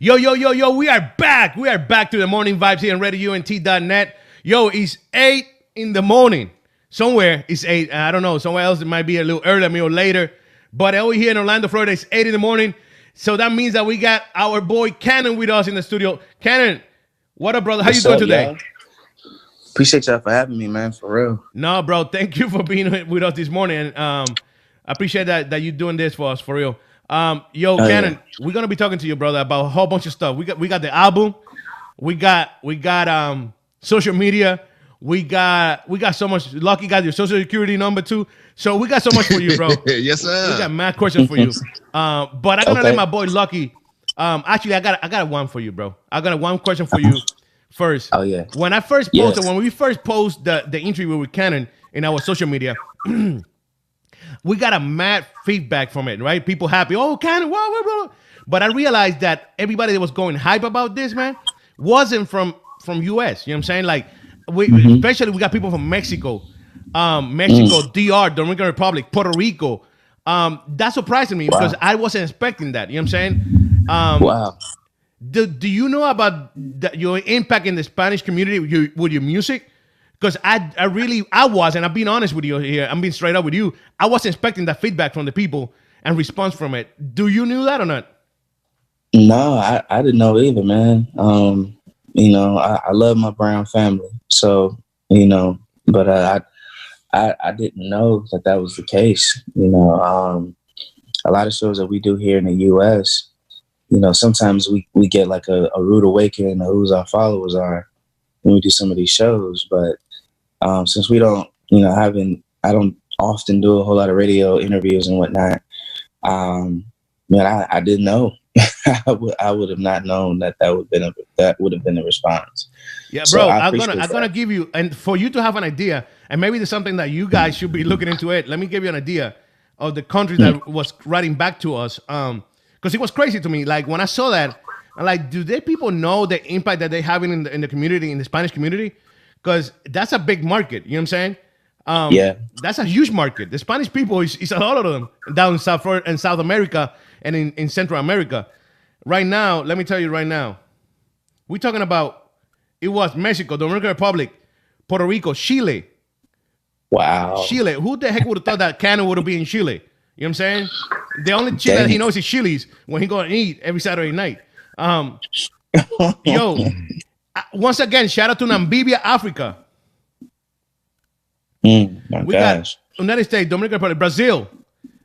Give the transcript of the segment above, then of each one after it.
Yo, yo, yo, yo, we are back. We are back to the Morning Vibes here on RadioUNT.net. Yo, it's 8 in the morning. Somewhere it's 8. I don't know. Somewhere else it might be a little earlier, maybe later. But over here in Orlando, Florida, it's 8 in the morning. So that means that we got our boy Canon with us in the studio. Canon, what up, brother? How you doing today? Y'all? Appreciate y'all for having me, man, for real. No, bro. Thank you for being with us this morning. I appreciate that you're doing this for us, for real. Canon, we're gonna be talking to you, brother, about a whole bunch of stuff. We got the album, we got social media, we got so much. Lucky got your social security number too, so we got so much for you, bro. Yes, sir. We got mad questions for you. But I'm gonna let my boy Lucky. Actually, I got one for you, bro. I got one question for you first. Oh yeah. When we first posted the interview with Canon in our social media. We got a mad feedback from it, right? People happy. Oh, Canon, blah. But I realized that everybody that was going hype about this, man, wasn't from US. You know what I'm saying? Like, especially we got people from Mexico, DR, Dominican Republic, Puerto Rico. That surprised me because I wasn't expecting that. You know what I'm saying? Wow. Do you know about your impact in the Spanish community with your music? Because I was, and I've been honest with you here. I'm being straight up with you. I wasn't expecting that feedback from the people and response from it. Do you knew that or not? No, I didn't know either, man. I love my Brown family, so but I didn't know that was the case. A lot of shows that we do here in the U.S. Sometimes we get like a rude awakening of who's our followers are when we do some of these shows, but since we don't, I don't often do a whole lot of radio interviews and whatnot. I didn't know. I would have not known that would have been a response. Yeah, bro. So I'm gonna give you, and for you to have an idea, and maybe there's something that you guys should be looking into it. Let me give you an idea of the country that was writing back to us. Because it was crazy to me. Like when I saw that, I'm like, do they people know the impact that they're having in the community, in the Spanish community? Because that's a big market. You know what I'm saying? Yeah. That's a huge market. The Spanish people is a lot of them down in South America and in Central America. Right now, let me tell you right now, we're talking about, it was Mexico, Dominican Republic, Puerto Rico, Chile. Wow. Chile. Who the heck would have thought that Canon would be in Chile? You know what I'm saying? The only shit that he knows is Chili's when he go and eat every Saturday night. Once again, shout out to Namibia, Africa. We got United States, Dominican Republic, Brazil,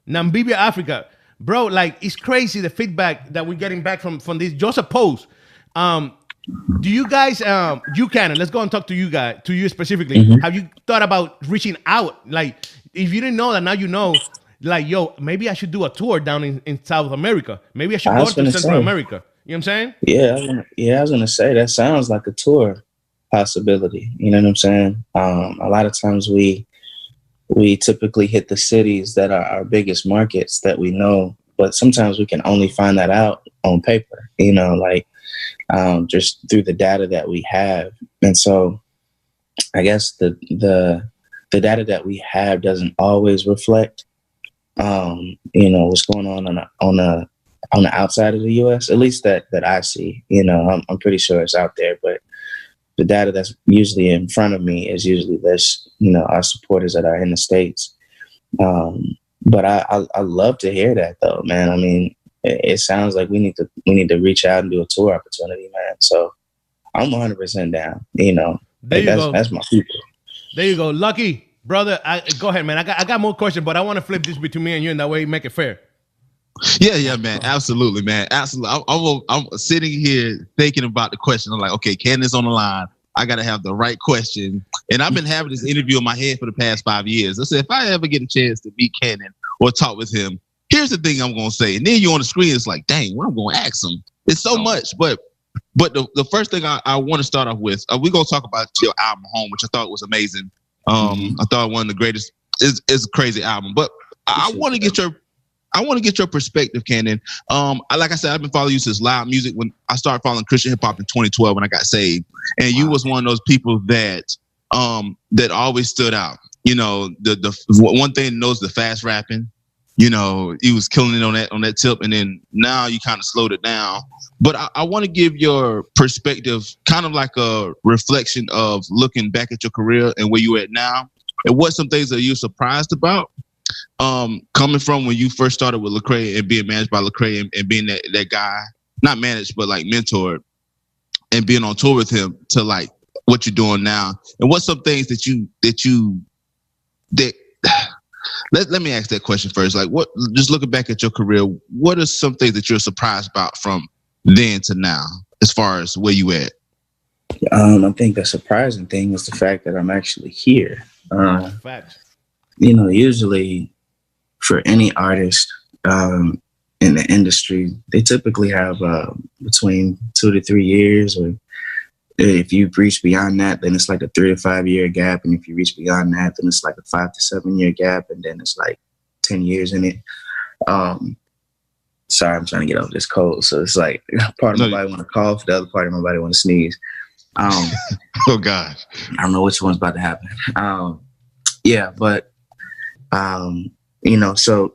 Namibia, Africa. Bro, like, it's crazy the feedback that we're getting back from this. Just a post. Do you guys, you Canon, let's go and talk to you specifically. Have you thought about reaching out? Like, if you didn't know that, now you know. Like, yo, maybe I should do a tour down in South America. Maybe I should go to Central America. You know what I'm saying? Yeah, I was gonna say that sounds like a tour possibility. You know what I'm saying? A lot of times we typically hit the cities that are our biggest markets that we know, but sometimes we can only find that out on paper. Just through the data that we have. And so, I guess the data that we have doesn't always reflect, what's going on the outside of the U.S., at least that I see. I'm pretty sure it's out there, but the data that's usually in front of me is usually this, our supporters that are in the States. But I love to hear that though, man. I mean, it sounds like we need to reach out and do a tour opportunity, man. So I'm 100% down. That's my people. There you go, Lucky brother. Go ahead, man. I got more questions, but I want to flip this between me and you, and that way make it fair. Yeah, man. Absolutely, man. Absolutely. I'm sitting here thinking about the question. I'm like, okay, Canon's on the line. I got to have the right question. And I've been having this interview in my head for the past 5 years. I said, if I ever get a chance to meet Canon or talk with him, here's the thing I'm going to say. And then you on the screen, it's like, dang, what I'm going to ask him? It's so much. But the first thing I want to start off with, we're going to talk about your album, Home, which I thought was amazing. I thought one of the greatest. It's a crazy album. But I want to get your perspective, Canon. Like I said, I've been following you since Loud Music. When I started following Christian hip hop in 2012 when I got saved, and you was one of those people that always stood out. The one thing knows the fast rapping, you was killing it on that tip, and then now you kind of slowed it down. But I want to give your perspective, kind of like a reflection of looking back at your career and where you at now, and what some things are you surprised about, coming from when you first started with Lecrae and being managed by Lecrae and being that guy, not managed but like mentored, and being on tour with him, to like what you're doing now, and what's some things that let me ask that question first. Like, what, just looking back at your career, what are some things that you're surprised about from then to now, as far as where you at? I think the surprising thing is the fact that I'm actually here. Facts. Usually for any artist in the industry, they typically have between 2 to 3 years, or if you reach beyond that, then it's like a 3 to 5 year gap. And if you reach beyond that, then it's like a 5 to 7 year gap. And then it's like 10 years in it. Sorry, I'm trying to get over this cold. So it's like part of my body want to cough, the other part of my body want to sneeze. Oh gosh. I don't know which one's about to happen. So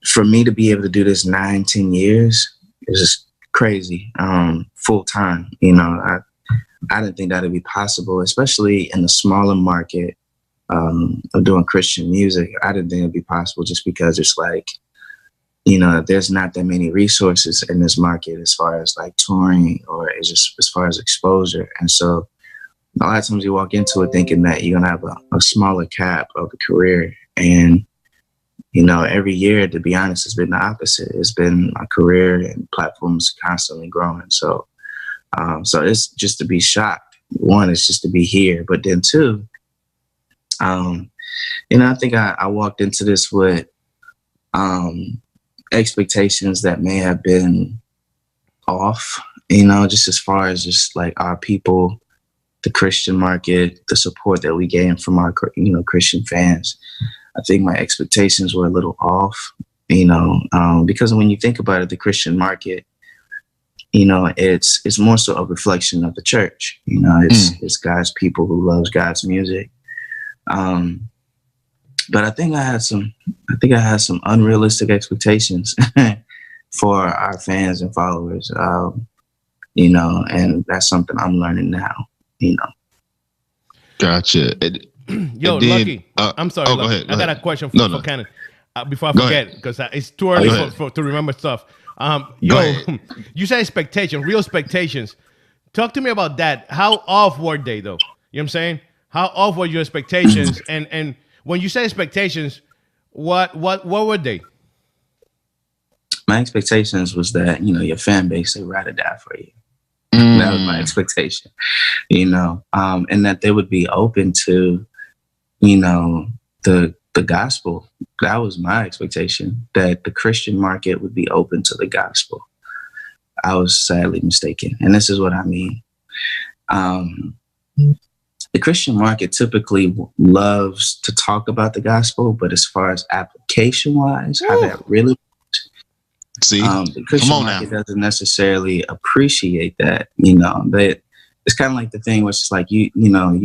for me to be able to do this 9-10 years is just crazy. Full time, I didn't think that would be possible, especially in the smaller market of doing Christian music. I didn't think it'd be possible, just because it's like, there's not that many resources in this market as far as like touring, or it's just as far as exposure. And so a lot of times you walk into it thinking that you're going to have a smaller cap of a career. And, every year, to be honest, it's been the opposite. It's been my career and platforms constantly growing. So it's just to be shocked. One, is just to be here. But then two, I think I walked into this with expectations that may have been off, just as far as just like our people, the Christian market, the support that we gained from our, Christian fans. I think my expectations were a little off, because when you think about it, the Christian market, it's more so a reflection of the church. It's God's people who loves God's music. But I think I had some unrealistic expectations for our fans and followers. And that's something I'm learning now. Gotcha. Yo, then, Lucky. I'm sorry, Lucky. Go ahead, I got a question for Canon before I forget, because it's too early to remember stuff. You said expectations, real expectations. Talk to me about that. How off were they, though? You know what I'm saying? How off were your expectations? and when you say expectations, what were they? My expectations was that, your fan base, they'd rather die for you. That was my expectation, and that they would be open to, the gospel. That was my expectation, that the Christian market would be open to the gospel. I was sadly mistaken. And this is what I mean. The Christian market typically loves to talk about the gospel, but as far as application wise, how that really the Christian market doesn't necessarily appreciate that. It's kind of like the thing where it's like, you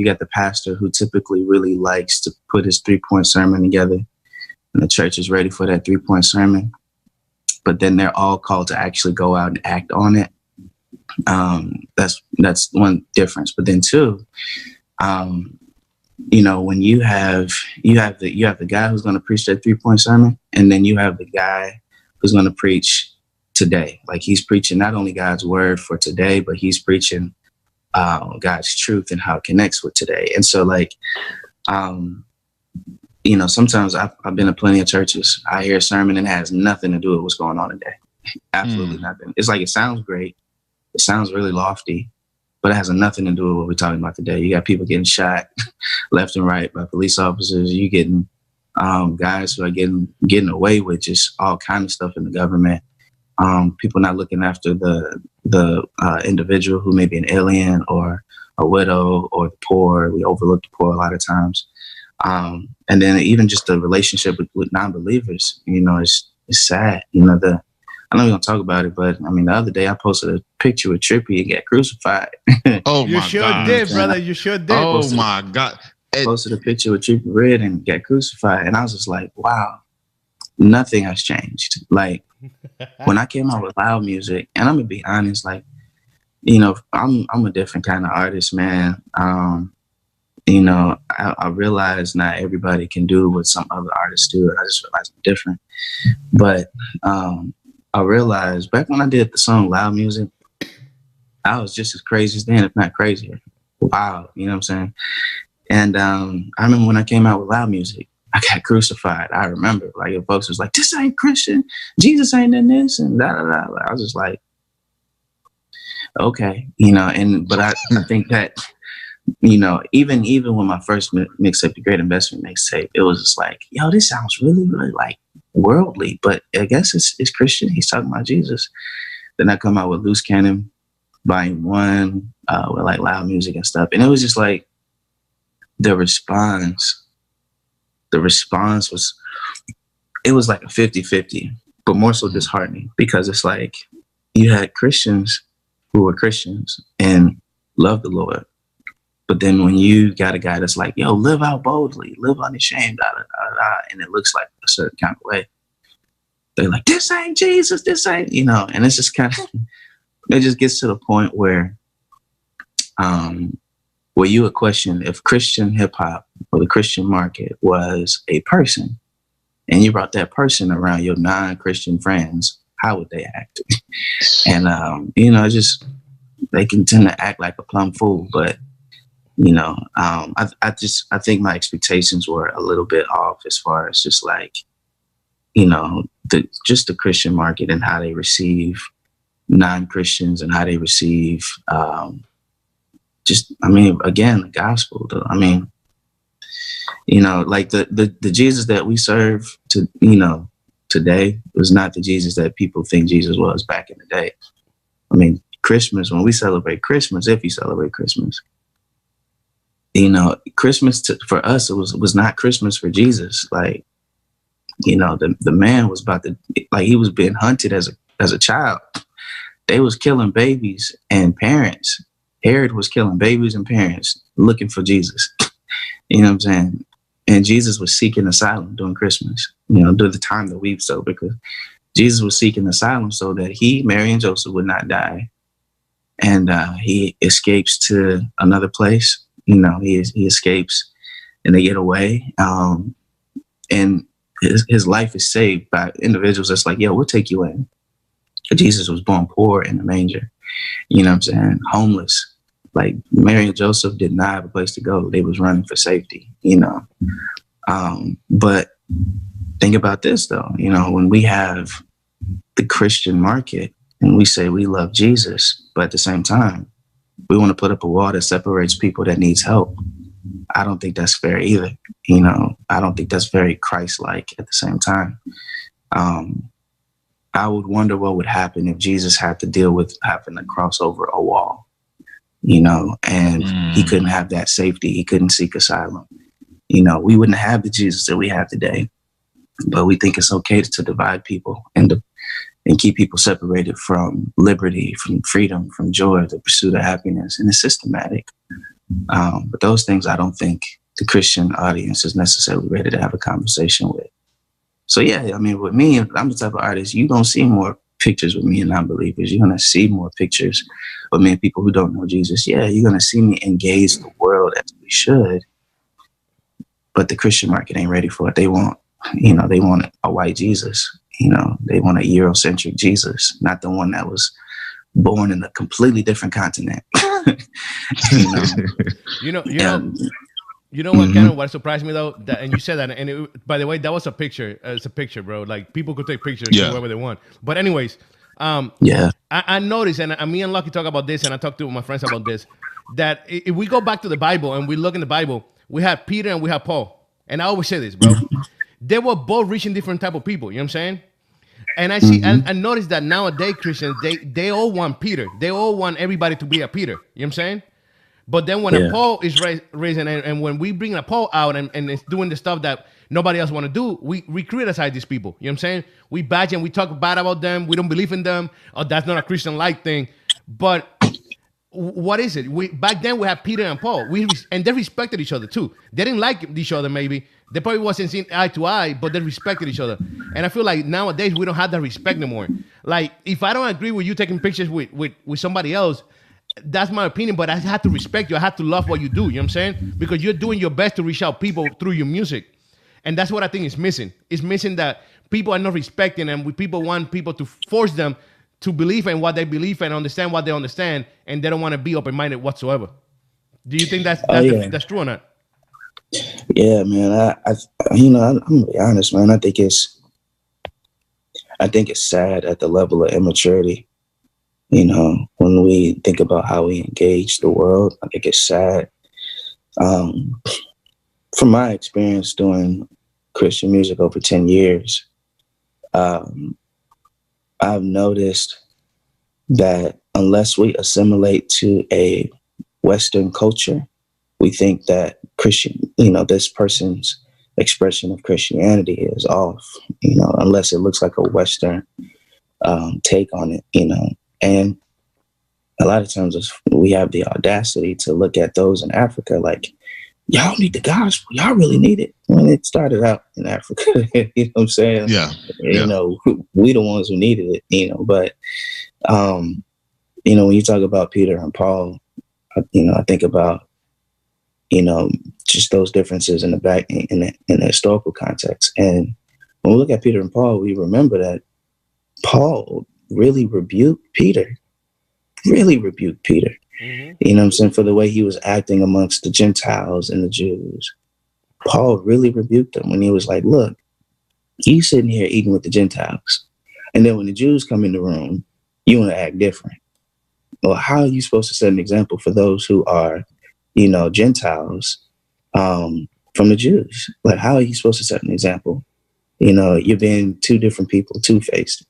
got the pastor who typically really likes to put his 3-point sermon together, and the church is ready for that 3-point sermon, but then they're all called to actually go out and act on it. That's one difference. But then two, when you have the guy who's going to preach that 3-point sermon, and then you have the guy who's going to preach today. Like, he's preaching not only God's word for today, but he's preaching God's truth and how it connects with today. And so, like, sometimes I've been to plenty of churches. I hear a sermon and it has nothing to do with what's going on today. Absolutely nothing. It's like, it sounds great. It sounds really lofty, but it has nothing to do with what we're talking about today. You got people getting shot left and right by police officers. You getting guys who are getting away with just all kind of stuff in the government. People not looking after the individual who may be an alien or a widow or the poor. We overlook the poor a lot of times. And then even just the relationship with non-believers, it's sad. I know we're going to talk about it, but the other day I posted a picture with Trippie and got crucified. Oh, you my sure God. did, brother. You sure did. Oh, my God. Posted a picture with Trippie Red and got crucified. And I was just like, wow. nothing has changed. Like when I came out with loud music, and I'm gonna be honest, like, you know, I'm a different kind of artist, man. You know, I realize not everybody can do what some other artists do. And I just realized I'm different. But I realized back when I did the song Loud Music, I was just as crazy as then, if not crazier. Wow, you know what I'm saying? And I remember when I came out with Loud Music, I got crucified. I remember, like, if folks was like, "This ain't Christian. Jesus ain't in this," and da da da. I was just like, okay, you know. But I think that, you know, even when my first mixtape, the Great Investment mixtape, it was just like, yo, this sounds really, really like worldly, but I guess it's Christian. He's talking about Jesus. Then I come out with Loose Cannon, Volume 1, with like Loud Music and stuff, and it was just like the response was, it was like a 50-50, but more so disheartening, because it's like you had Christians who were Christians and loved the Lord. But then when you got a guy that's like, yo, live out boldly, live unashamed, da, da, da, da, and it looks like a certain kind of way, they're like, this ain't Jesus, this ain't, you know, and it's just kind of, it just gets to the point where you would question if Christian hip hop or the Christian market was a person, and you brought that person around your non-Christian friends, how would they act? And, you know, just, they can tend to act like a plumb fool, but, you know, I think my expectations were a little bit off as far as just like, you know, the Christian market and how they receive non-Christians and how they receive, again, the gospel. You know, like the Jesus that we serve to, you know, today was not the Jesus that people think Jesus was back in the day. I mean, Christmas, when we celebrate Christmas, if you celebrate Christmas, you know, Christmas for us, it was not Christmas for Jesus. Like, you know, the man was about to, like, he was being hunted as a child. They was killing babies and parents. Herod was killing babies and parents looking for Jesus. You know what I'm saying? And Jesus was seeking asylum during Christmas, you know, during the time that we celebrate, because Jesus was seeking asylum so that he, Mary, and Joseph would not die. And he escapes to another place. You know, he escapes and they get away. And his life is saved by individuals that's like, yo, we'll take you in. Jesus was born poor in a manger. You know what I'm saying? Homeless. Like, Mary and Joseph did not have a place to go. They was running for safety, you know. But think about this, though. You know, when we have the Christian market and we say we love Jesus, but at the same time, we want to put up a wall that separates people that needs help, I don't think that's fair either. You know, I don't think that's very Christ-like at the same time. I would wonder what would happen if Jesus had to deal with having to cross over a wall, you know, and he couldn't have that safety. He couldn't seek asylum. You know, we wouldn't have the Jesus that we have today, but we think it's okay to divide people and keep people separated from liberty, from freedom, from joy, the pursuit of happiness, and it's systematic. But those things I don't think the Christian audience is necessarily ready to have a conversation with. So yeah, I mean, with me, I'm the type of artist, you're going to see more pictures with me and non-believers. You're going to see more pictures with me and people who don't know Jesus. Yeah, you're going to see me engage the world as we should. But the Christian market ain't ready for it. They want a white Jesus. You know, they want a Eurocentric Jesus, not the one that was born in a completely different continent. You know what, kind of what surprised me though, and you said that, and by the way, that was a picture. It's a picture, bro. Like, people could take pictures wherever they want. But anyways, I noticed, and me and Lucky talk about this, and I talked to my friends about this, that if we go back to the Bible and we look in the Bible, we have Peter and we have Paul. And I always say this, bro. They were both reaching different type of people. You know what I'm saying? And I see, I noticed that nowadays Christians, they all want Peter. They all want everybody to be a Peter. You know what I'm saying? But then when a Paul is raising, and when we bring a Paul out and it's doing the stuff that nobody else want to do, we criticize these people. You know what I'm saying? We badge and we talk bad about them. We don't believe in them. Oh, that's not a Christian-like thing. But what is it? We back then we had Peter and Paul. And they respected each other too. They didn't like each other maybe. They probably wasn't seeing eye to eye, but they respected each other. And I feel like nowadays we don't have that respect no more. Like if I don't agree with you taking pictures with somebody else, that's my opinion, but I have to respect you. I have to love what you do. You know what I'm saying? Because you're doing your best to reach out people through your music. And that's what I think is missing. It's missing that people are not respecting, and people want people to force them to believe in what they believe and understand what they understand, and they don't want to be open-minded whatsoever. Do you think that's true or not? Yeah, man. I'm gonna be honest, man. I think it's sad at the level of immaturity. You know, when we think about how we engage the world, I think it's sad. From my experience doing Christian music over 10 years, I've noticed that unless we assimilate to a Western culture, we think that this person's expression of Christianity is off, unless it looks like a Western take on it, And a lot of times we have the audacity to look at those in Africa like, y'all need the gospel. Y'all really need it. When it started out in Africa, you know what I'm saying? Yeah. We the ones who needed it, but, when you talk about Peter and Paul, I think about, just those differences in the historical context. And when we look at Peter and Paul, we remember that Paul really rebuked Peter. Mm-hmm. You know what I'm saying? For the way he was acting amongst the Gentiles and the Jews. Paul really rebuked him when he was like, look, you sitting here eating with the Gentiles. And then when the Jews come in the room, you want to act different. Well, how are you supposed to set an example for those who are, Gentiles from the Jews? Like, how are you supposed to set an example? You're being two different people, two-faced,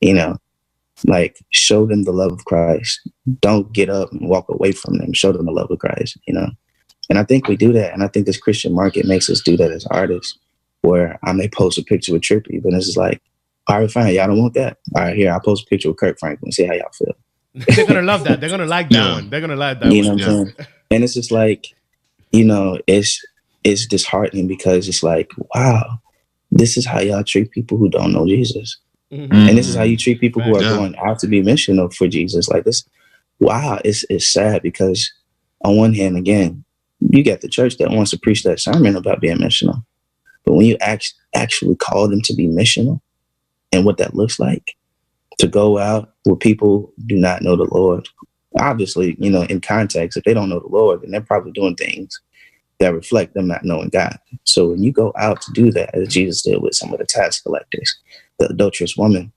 like show them the love of Christ. Don't get up and walk away from them. Show them the love of Christ, And I think we do that. And I think this Christian market makes us do that as artists, where I may post a picture with Trippy, but it's just like, all right, fine. Y'all don't want that. All right, here, I'll post a picture with Kirk Franklin. See how y'all feel. They're going to love that. They're going to like that one. They're going to like that one. You know what I'm saying? And it's just like, it's disheartening because it's like, wow, this is how y'all treat people who don't know Jesus. Mm-hmm. And this is how you treat people who are going out to be missional for Jesus. Like this, wow, it's sad because on one hand, again, you got the church that wants to preach that sermon about being missional. But when you actually call them to be missional and what that looks like, to go out where people do not know the Lord, obviously, in context, if they don't know the Lord, then they're probably doing things that reflect them not knowing God. So when you go out to do that, as Jesus did with some of the tax collectors, the adulterous woman,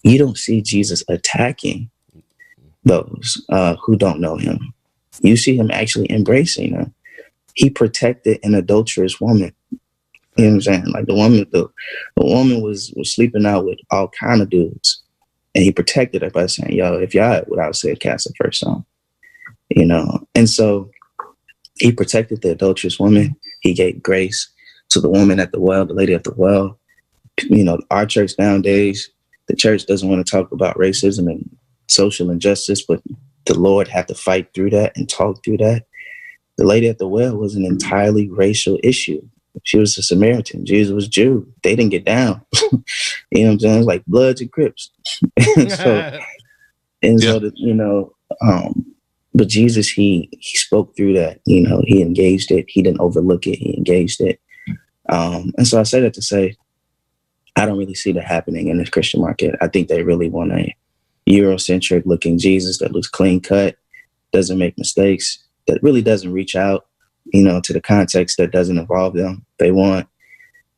you don't see Jesus attacking those who don't know him. You see him actually embracing her. He protected an adulterous woman. You know what I'm saying? Like the woman was sleeping out with all kind of dudes. And he protected her by saying, yo, if y'all, what I would say, cast the first stone. And so he protected the adulterous woman. He gave grace to the woman at the well, the lady at the well. Our church nowadays, the church doesn't want to talk about racism and social injustice, but the Lord had to fight through that and talk through that. The lady at the well was an entirely racial issue. She was a Samaritan. Jesus was Jew. They didn't get down. You know what I'm saying? It's like Bloods and Crips. But Jesus, he spoke through that. He engaged it. He didn't overlook it. He engaged it. And so I say that to say, I don't really see that happening in this Christian market. I think they really want a Eurocentric looking Jesus that looks clean cut, doesn't make mistakes, that really doesn't reach out, to the context that doesn't involve them. They want,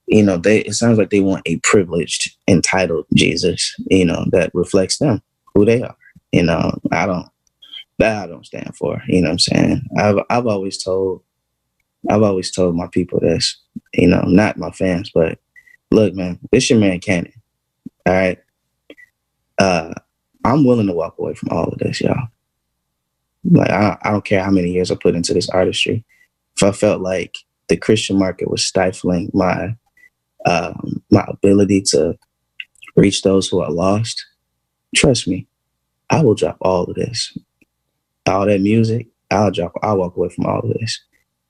it sounds like they want a privileged, entitled Jesus, that reflects them, who they are. I don't stand for, you know what I'm saying? I've always told my people this, not my fans, but look, man, this your man Canon. All right. I'm willing to walk away from all of this, y'all. Like, I don't care how many years I put into this artistry. If I felt like the Christian market was stifling my ability to reach those who are lost, trust me, I will drop all of this. all that music, I'll walk away from all of this,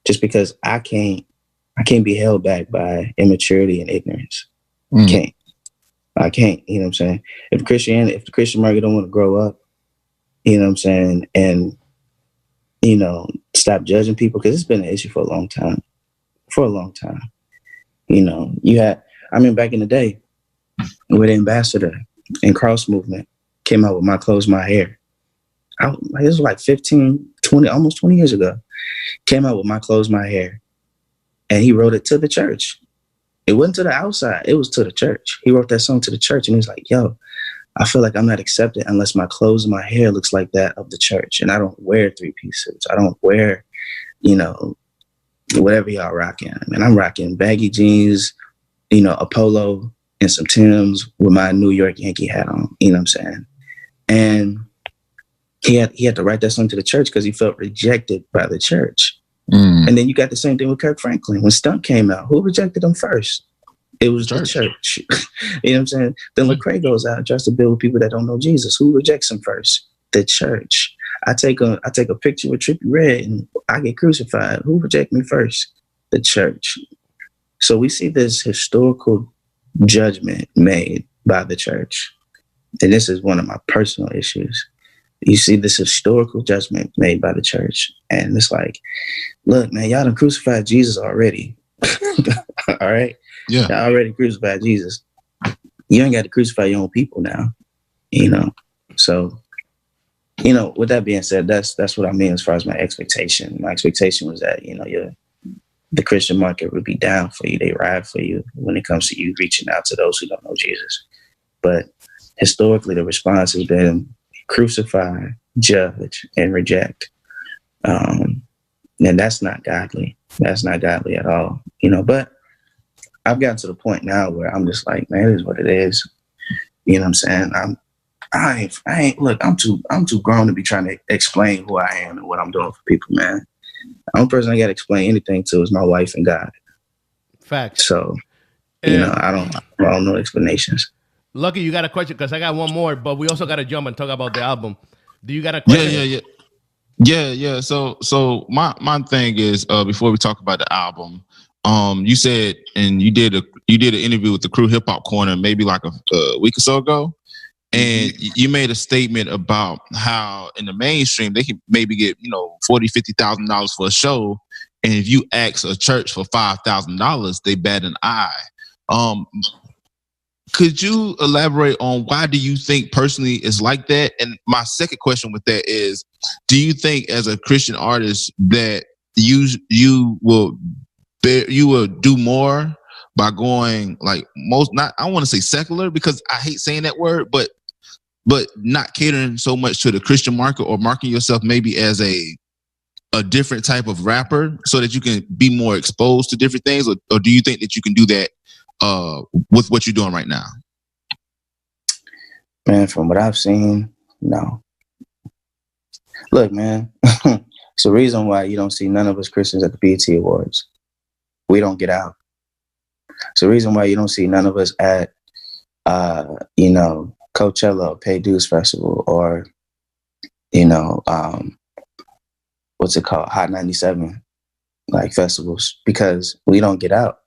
just because I can't be held back by immaturity and ignorance. I can't, you know what I'm saying? If the Christian market don't want to grow up, you know what I'm saying, and, you know, stop judging people, because it's been an issue for a long time. You know, back in the day, with Ambassador and Cross Movement came out with My Clothes, My Hair. It was like 20, almost 20 years ago. Came out with My Clothes, My Hair. And he wrote it to the church. It wasn't to the outside. It was to the church. He wrote that song to the church, and he was like, yo, I feel like I'm not accepted unless my clothes and my hair looks like that of the church. And I don't wear 3-piece suits. I don't wear, you know, whatever y'all rocking. I mean, I'm rocking baggy jeans, you know, a polo and some Timbs with my New York Yankee hat on. You know what I'm saying? And he had to write that song to the church because he felt rejected by the church. And then you got the same thing with Kirk Franklin. When Stunt came out, who rejected him first? It was the church. You know what I'm saying? Then Lecrae goes out and tries to build with people that don't know Jesus. Who rejects him first? The church. I take a picture with Trippie Redd and I get crucified. Who reject me first? The church. So we see this historical judgment made by the church. And this is one of my personal issues. You see this historical judgment made by the church. And it's like, look, man, y'all done crucified Jesus already. All right? Yeah. Y'all already crucified Jesus. You ain't got to crucify your own people now. You know? So, you know, with that being said, that's what I mean as far as my expectation. My expectation was that, you know, the Christian market would be down for you. They ride for you when it comes to you reaching out to those who don't know Jesus. But historically, the response has been crucify, judge, and reject. And that's not godly. That's not godly at all. You know, but I've gotten to the point now where I'm just like, man, it is what it is. You know what I'm saying? I ain't look, I'm too grown to be trying to explain who I am and what I'm doing for people, man. The only person I gotta explain anything to is my wife and God. Facts. So, you know, I don't know explanations. Lucky, you got a question? Because I got one more, but we also got to jump and talk about the album. Do you got a question? Yeah. So my thing is, before we talk about the album, you said, and you did an interview with the Crew Hip Hop Corner maybe like a week or so ago, and you made a statement about how in the mainstream they can maybe get $40,000-$50,000 for a show, and if you ask a church for $5,000, they bat an eye. Could you elaborate on why do you think personally it's like that? And my second question with that is, do you think as a Christian artist that you will do more by going like I want to say secular, because I hate saying that word, but not catering so much to the Christian market, or marketing yourself maybe as a different type of rapper so that you can be more exposed to different things? Or do you think that you can do that with what you're doing right now? Man, from what I've seen, no. Look, man, it's the reason why you don't see none of us Christians at the BET Awards. We don't get out. It's the reason why you don't see none of us at, Coachella, or Pay Dues Festival, or, what's it called? Hot 97, like festivals, because we don't get out.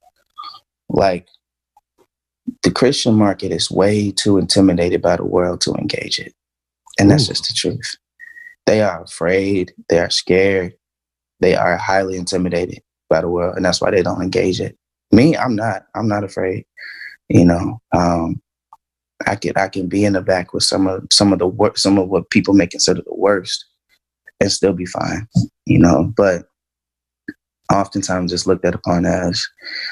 Like, the Christian market is way too intimidated by the world to engage it. And that's just the truth. They are afraid. They are scared. They are highly intimidated by the world. And that's why they don't engage it. Me, I'm not afraid. I can be in the back with some of what people may consider the worst and still be fine, but oftentimes it's looked at upon as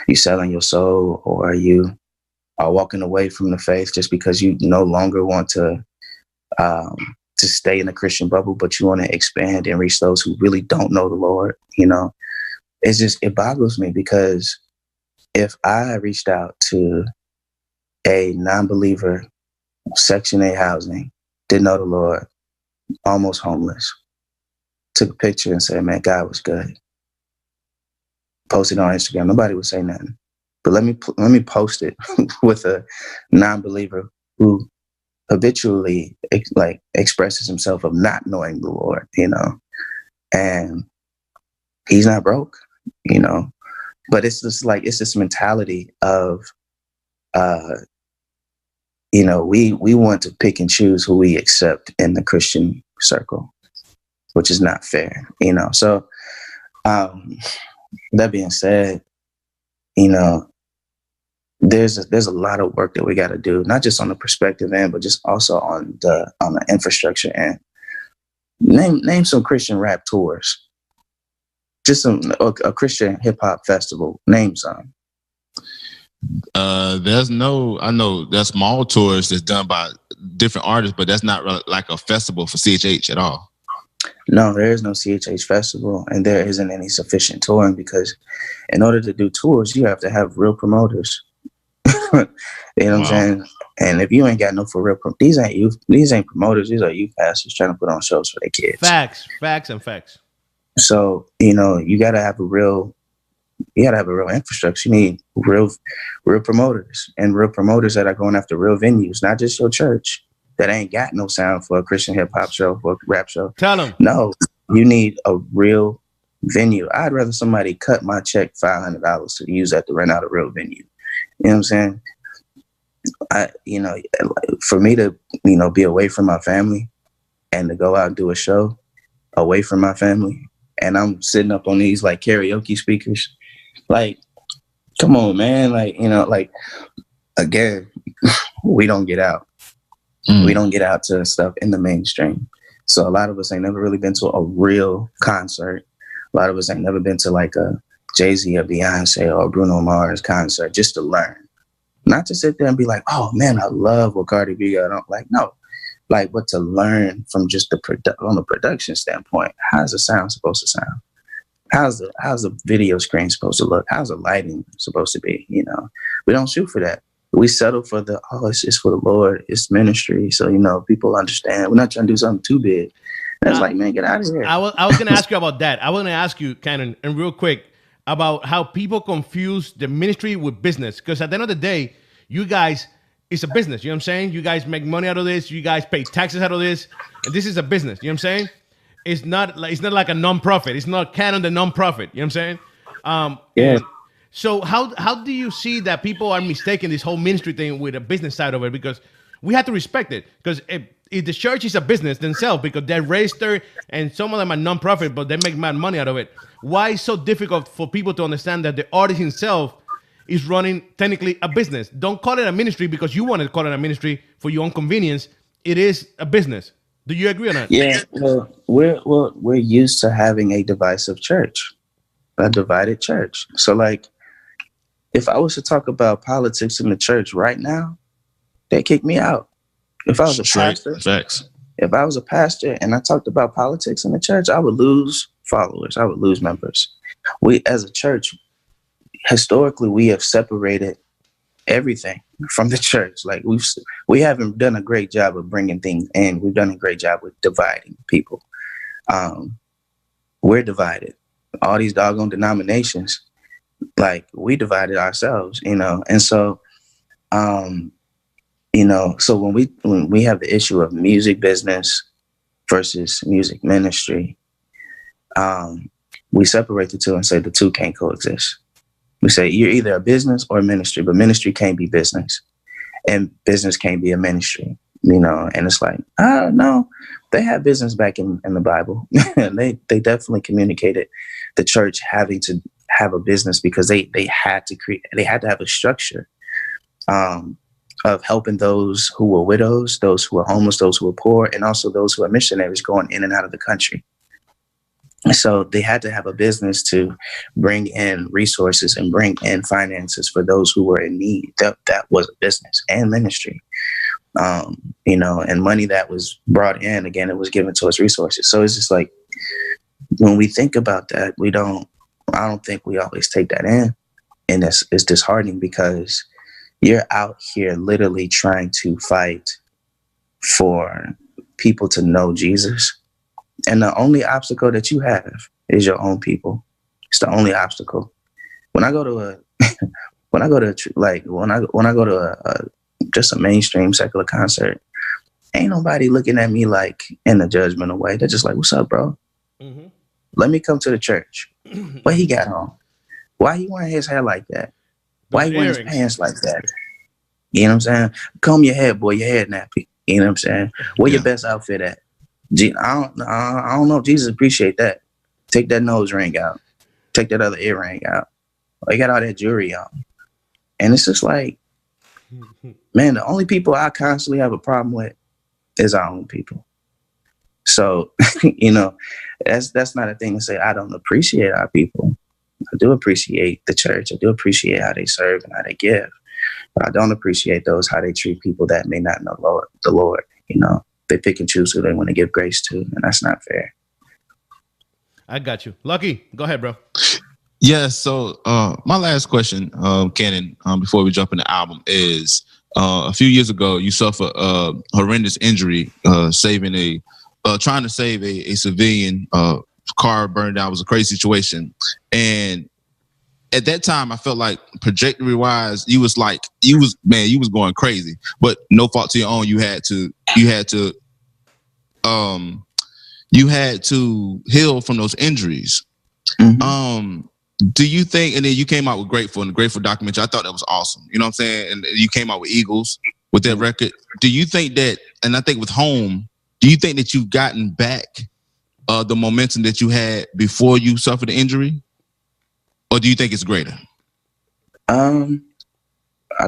you selling your soul, or you are walking away from the faith just because you no longer want to stay in the Christian bubble, but you want to expand and reach those who really don't know the Lord. It boggles me, because if I reached out to a non-believer, Section 8 housing, didn't know the Lord, almost homeless, took a picture and said, man, God was good, posted on Instagram, nobody would say nothing. But let me post it with a non-believer who habitually expresses himself of not knowing the Lord, and he's not broke, but it's just like, it's this mentality of, we want to pick and choose who we accept in the Christian circle, which is not fair, So, that being said, there's a lot of work that we got to do, not just on the perspective end, but just also on the infrastructure end. Name some Christian rap tours, just a Christian hip hop festival. Name some. I know there's small tours that's done by different artists, but that's not like a festival for CHH at all. No, there is no CHH festival, and there isn't any sufficient touring, because in order to do tours, you have to have real promoters. You know what I'm saying? And if you ain't got no for real, these ain't promoters. These are youth pastors trying to put on shows for their kids. Facts. So, you got to have a real infrastructure. You need real promoters, and real promoters that are going after real venues, not just your church that ain't got no sound for a Christian hip hop show, for a rap show. Tell them. No, you need a real venue. I'd rather somebody cut my check $500 to use that to rent out a real venue. You know what I'm saying? For me to, be away from my family and to go out and do a show away from my family, and I'm sitting up on these like karaoke speakers, like, come on, man. Again, we don't get out. We don't get out to stuff in the mainstream. So a lot of us ain't never really been to a real concert. A lot of us ain't never been to like a Jay-Z or Beyonce or Bruno Mars concert just to learn. Not to sit there and be like, oh man, I love what Cardi B got. No. But to learn from just on the production standpoint. How's the sound supposed to sound? How's the video screen supposed to look? How's the lighting supposed to be? We don't shoot for that. We settle for it's for the Lord. It's ministry. So, people understand. We're not trying to do something too big. And it's like, man, get out of here. I was going to ask you about that. I was going to ask you, Canon, and real quick, about how people confuse the ministry with business. Because at the end of the day, you guys, it's a business. You know what I'm saying? You guys make money out of this. You guys pay taxes out of this. And this is a business. You know what I'm saying? It's not like a non-profit. It's not Canon the non-profit. You know what I'm saying? Yeah. So how do you see that people are mistaking this whole ministry thing with a business side of it? Because we have to respect it. Because if the church is a business themselves, because they're registered and some of them are non-profit, but they make mad money out of it. Why is it so difficult for people to understand that the artist himself is running technically a business? Don't call it a ministry because you want to call it a ministry for your own convenience. It is a business. Do you agree on that? Yeah, well, we're used to having a divisive church, a divided church. So, if I was to talk about politics in the church right now, they kick me out. If I was a pastor, facts. If I was a pastor and I talked about politics in the church, I would lose followers. I would lose members. We, as a church, historically, we have separated everything from the church. We haven't done a great job of bringing things in. We've done a great job with dividing people. We're divided. All these doggone denominations, we divided ourselves, and so, so when we have the issue of music business versus music ministry, we separate the two and say the two can't coexist. We say you're either a business or a ministry, but ministry can't be business and business can't be a ministry, and it's like, no, they had business back in the Bible. And they definitely communicated the church having to have a business because they had to have a structure of helping those who were widows, those who were homeless, those who were poor, and also those who are missionaries going in and out of the country. So they had to have a business to bring in resources and bring in finances for those who were in need. That was a business and ministry, and money that was brought in, again, it was given towards resources. So it's just like, when we think about that, I don't think we always take that in. And it's disheartening because you're out here literally trying to fight for people to know Jesus. And the only obstacle that you have is your own people. It's the only obstacle. When I go to just a mainstream secular concert, ain't nobody looking at me like in a judgmental way. They're just like, what's up, bro? Mm-hmm. Let me come to the church. What he got on? Why he wearing his hair like that? Why Those he wearing his earrings. pants like that? You know what I'm saying? Comb your head, boy. Your head nappy. You know what I'm saying? Where your best outfit at? I don't know if Jesus appreciate that. Take that nose ring out. Take that other earring out. Oh, you got all that jewelry on. And it's just like, man, the only people I constantly have a problem with is our own people. So, you know, that's not a thing to say I don't appreciate our people. I do appreciate the church. I do appreciate how they serve and how they give. But I don't appreciate those, how they treat people that may not know the Lord. You know, they pick and choose who they want to give grace to, and that's not fair. I got you. Lucky, go ahead, bro. Yeah, so my last question, Canon, before we jump in the album is, a few years ago, you suffered a horrendous injury, trying to save a civilian. Car burned down. It was a crazy situation. And at that time, I felt like trajectory-wise, you was going crazy. But no fault to your own. You had to heal from those injuries. Mm-hmm. Do you think, and then you came out with Grateful and the Grateful documentary, I thought that was awesome. You know what I'm saying? And you came out with Eagles with that record. Do you think that, and I think with Home, do you think that you've gotten back the momentum that you had before you suffered the injury? Or do you think it's greater? I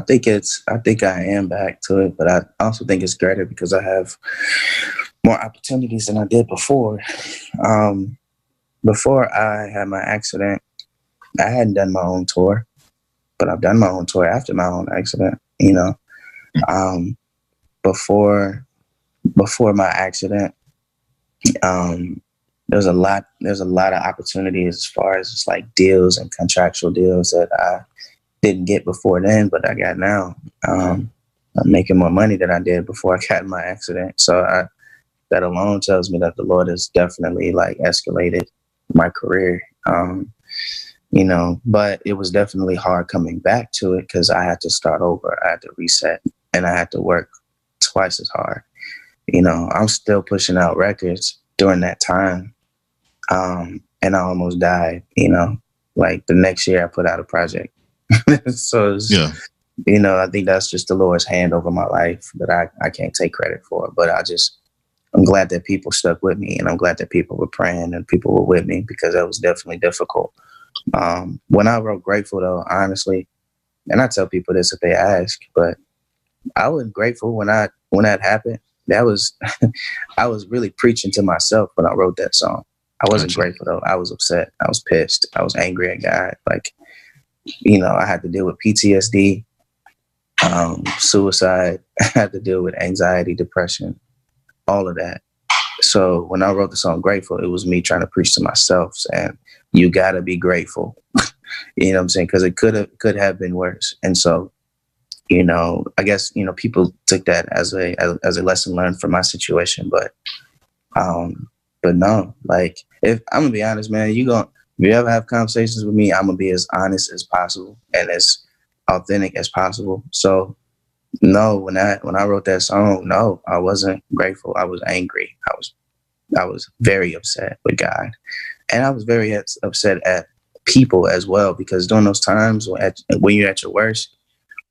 think I am back to it, but I also think it's greater because I have more opportunities than I did before. Before I had my accident, I hadn't done my own tour, but I've done my own tour after my own accident, you know. Before my accident, there's a lot of opportunities as far as just like deals and contractual deals that I didn't get before then, but I got now. I'm making more money than I did before I got in my accident. So that alone tells me that the Lord has definitely like escalated my career. You know, but it was definitely hard coming back to it because I had to start over. I had to reset and I had to work twice as hard. You know, I'm still pushing out records during that time. And I almost died, you know, like the next year I put out a project. So, you know, I think that's just the Lord's hand over my life that I can't take credit for. But I'm glad that people stuck with me and I'm glad that people were praying and people were with me because that was definitely difficult. When I wrote Grateful, though, honestly, and I tell people this if they ask, but I was grateful when that happened. That was, I was really preaching to myself when I wrote that song. I wasn't grateful, though. I was upset. I was pissed. I was angry at God. Like, you know, I had to deal with PTSD, suicide. I had to deal with anxiety, depression, all of that. So when I wrote the song Grateful, it was me trying to preach to myself and you got to be grateful. You know what I'm saying? Because it could have been worse. And so, you know, I guess, you know, people took that as a lesson learned from my situation. But no, like, if I'm gonna be honest, man, if you ever have conversations with me, I'm gonna be as honest as possible and as authentic as possible. So no, when I wrote that song, no, I wasn't grateful. I was angry. I was very upset with God. And I was very upset at people as well, because during those times when you're at your worst,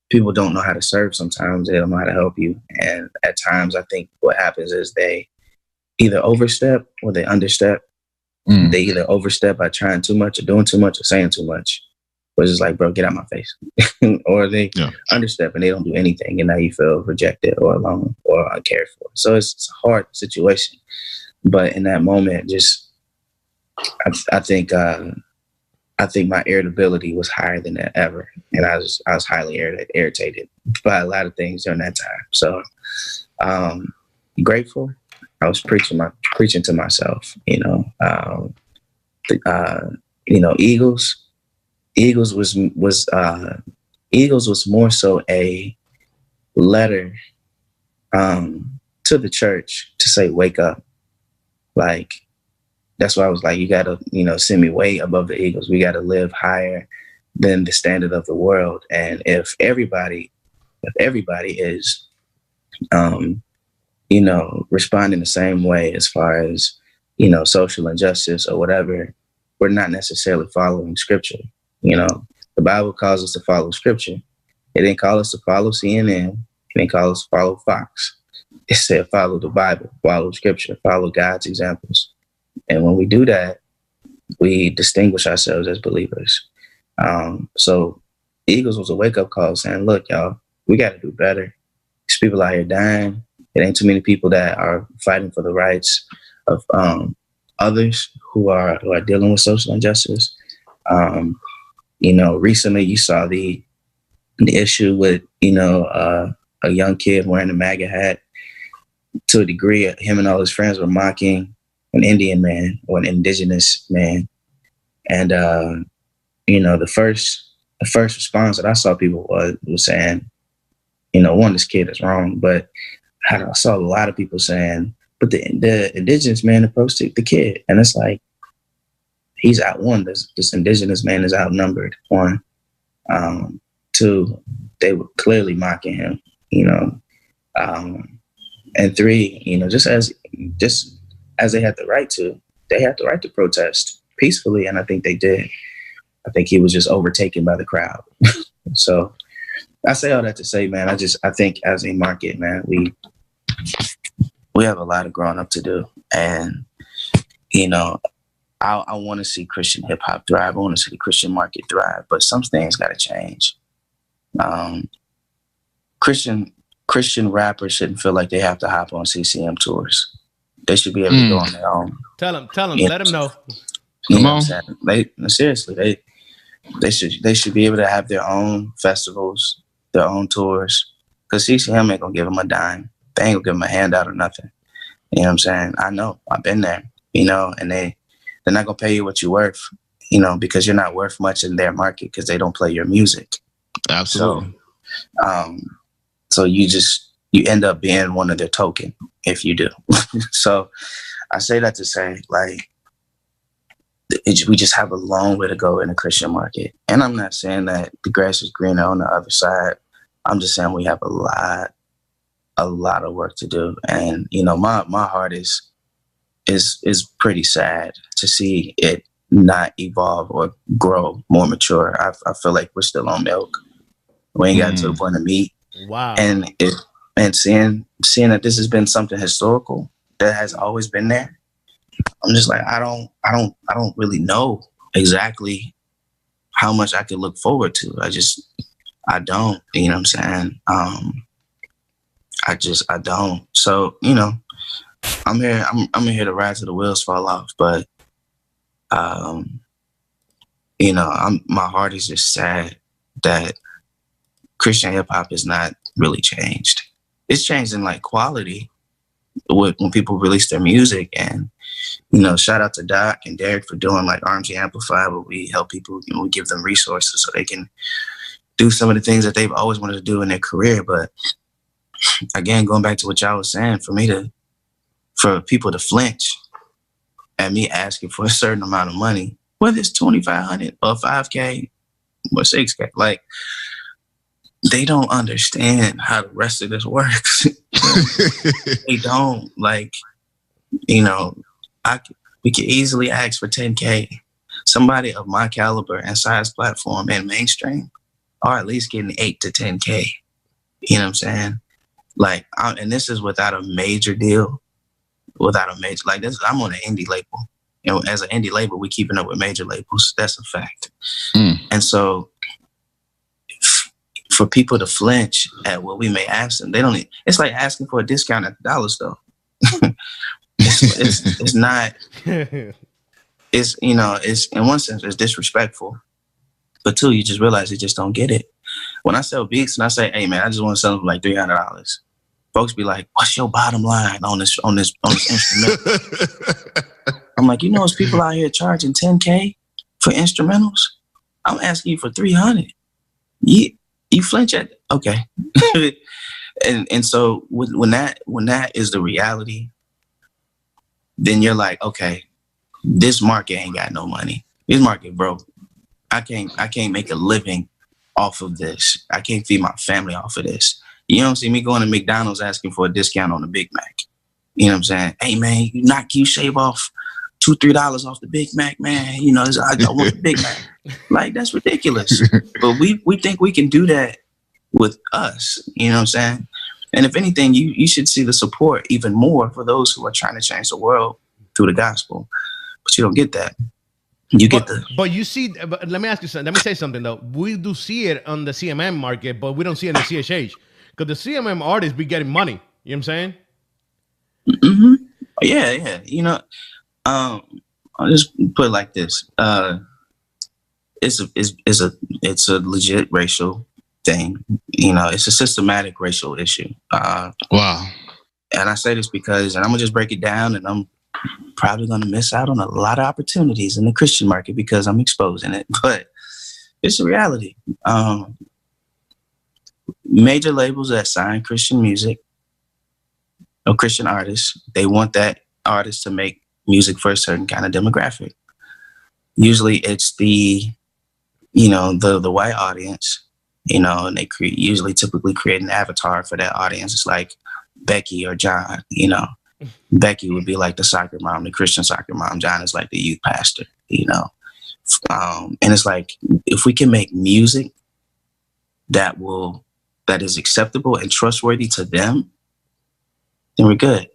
people don't know how to serve sometimes. They don't know how to help you. And at times, I think what happens is they either overstep or they understep. They either overstep by trying too much or doing too much or saying too much. Or it's just like, bro, get out my face. Or they understep and they don't do anything. And now you feel rejected or alone or uncared for. So it's a hard situation. But in that moment, just I think my irritability was higher than that ever, and I was highly irritated by a lot of things during that time. So, grateful. I was preaching to myself. You know, Eagles. Eagles was more so a letter to the church to say, wake up. Like, that's why I was like, you got to, you know, send me way above the Eagles. We got to live higher than the standard of the world. And if everybody is responding the same way as far as, social injustice or whatever, we're not necessarily following scripture. The Bible calls us to follow scripture. It didn't call us to follow CNN. It didn't call us to follow Fox. It said follow the Bible, follow scripture, follow God's examples. And when we do that, we distinguish ourselves as believers. So Eagles was a wake-up call saying, look, y'all, we got to do better. These people out here dying. It ain't too many people that are fighting for the rights of others who are dealing with social injustice. Recently you saw the issue with, a young kid wearing a MAGA hat. To a degree, him and all his friends were mocking an Indian man or an indigenous man. And, the first response that I saw people was saying, one, this kid is wrong, but I saw a lot of people saying, but the indigenous man approached the kid. And it's like, he's one, this indigenous man is outnumbered. One, two, they were clearly mocking him, and three, just as they had the right to protest peacefully. And I think they did. I think he was just overtaken by the crowd. So I say all that to say, man, I think as a market, man, we have a lot of growing up to do. And, I want to see Christian hip hop thrive. I want to see the Christian market thrive, but some things got to change. Christian rappers shouldn't feel like they have to hop on CCM tours. They should be able to go on their own. Tell them, let them know. Come on. Seriously, they should be able to have their own festivals, their own tours. Because CCM ain't gonna give them a dime. They ain't gonna give them a handout or nothing. You know what I'm saying? I know. I've been there. And they're not gonna pay you what you're worth. Because you're not worth much in their market because they don't play your music. Absolutely. So you end up being one of their token if you do. So I say that to say, like, we just have a long way to go in the Christian market. And I'm not saying that the grass is greener on the other side. I'm just saying we have a lot of work to do. And, my heart is pretty sad to see it not evolve or grow more mature. I feel like we're still on milk. We ain't got to the point of meat. Wow. And seeing that this has been something historical that has always been there, I'm just like, I don't really know exactly how much I could look forward to. I don't, you know what I'm saying? I don't. So, I'm here to ride till the wheels fall off, but my heart is just sad that Christian hip hop has not really changed. It's changed in like quality when people release their music. And, shout out to Doc and Derek for doing like RMG Amplify, where we help people, we give them resources so they can do some of the things that they've always wanted to do in their career. But again, going back to what y'all was saying, for people to flinch at me asking for a certain amount of money, whether it's $2,500 or $5K or $6K, like, they don't understand how the rest of this works. They don't. Like, we could easily ask for $10K. Somebody of my caliber and size platform and mainstream are at least getting $8 to $10K. You know what I'm saying? Like, and this is without a major deal, like this. I'm on an indie label. As an indie label, we're keeping up with major labels. That's a fact. And so, for people to flinch at what we may ask them, it's like asking for a discount at the dollar store. It's not, it's in one sense, it's disrespectful, but two, you just realize they just don't get it. When I sell beats and I say, hey man, I just want to sell them for like $300, folks be like, what's your bottom line on this instrumental? I'm like, it's people out here charging $10K for instrumentals. I'm asking you for $300. You flinch at it. Okay. and so when that is the reality, then you're like, okay, this market ain't got no money. This market broke. I can't make a living off of this. I can't feed my family off of this. You don't see me going to McDonald's asking for a discount on the Big Mac. You know what I'm saying? Hey man, you shave off $2-3 off the Big Mac, man. You know, I want the Big Mac. Like, that's ridiculous. But we think we can do that with us. You know what I'm saying? And if anything, you should see the support even more for those who are trying to change the world through the gospel. But you don't get that. But you see, but let me ask you something. Let me say something though. We do see it on the CMM market, but we don't see it in the CHH. Because the CMM artists be getting money. You know what I'm saying? Mm-hmm. Yeah. You know, I'll just put it like this. It's a legit racial thing. You know, it's a systematic racial issue. Wow. And I say this because, and I'm gonna just break it down, and I'm probably gonna miss out on a lot of opportunities in the Christian market because I'm exposing it. But it's a reality. Major labels that sign Christian music or Christian artists, they want that artist to make music for a certain kind of demographic. Usually it's the white audience, you know, and they typically create an avatar for that audience. It's like Becky or John, you know. Becky would be like the soccer mom, the Christian soccer mom. John is like the youth pastor, you know. And it's like, if we can make music that is acceptable and trustworthy to them, then we're good.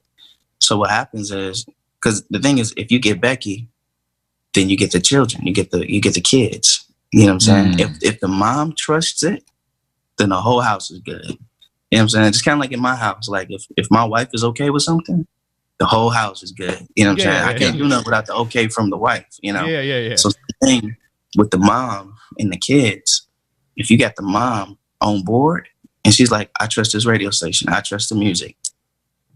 So what happens is, because the thing is, if you get Becky, then you get the children, you get the kids. You know what I'm saying? If the mom trusts it, then the whole house is good. You know what I'm saying? It's kind of like in my house. Like if my wife is okay with something, the whole house is good. You know what I'm saying? I can't do nothing without the okay from the wife, you know? Yeah. So the thing with the mom and the kids, if you got the mom on board and she's like, I trust this radio station, I trust the music,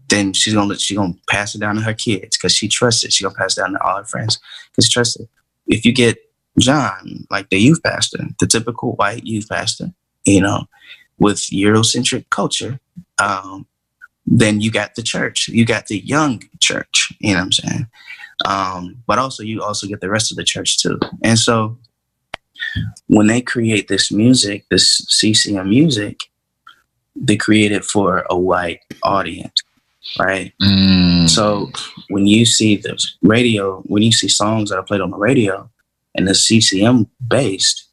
then she's gonna pass it down to her kids because she trusts it. She's gonna pass it down to all her friends because she trusts it. If you get John, like the youth pastor, the typical white youth pastor, you know, with Eurocentric culture, then you got the church, you got the young church, you know what I'm saying? But also you also get the rest of the church too. And so when they create this music, this CCM music, they create it for a white audience, right? So when you see the radio, when you see songs that are played on the radio and the CCM based,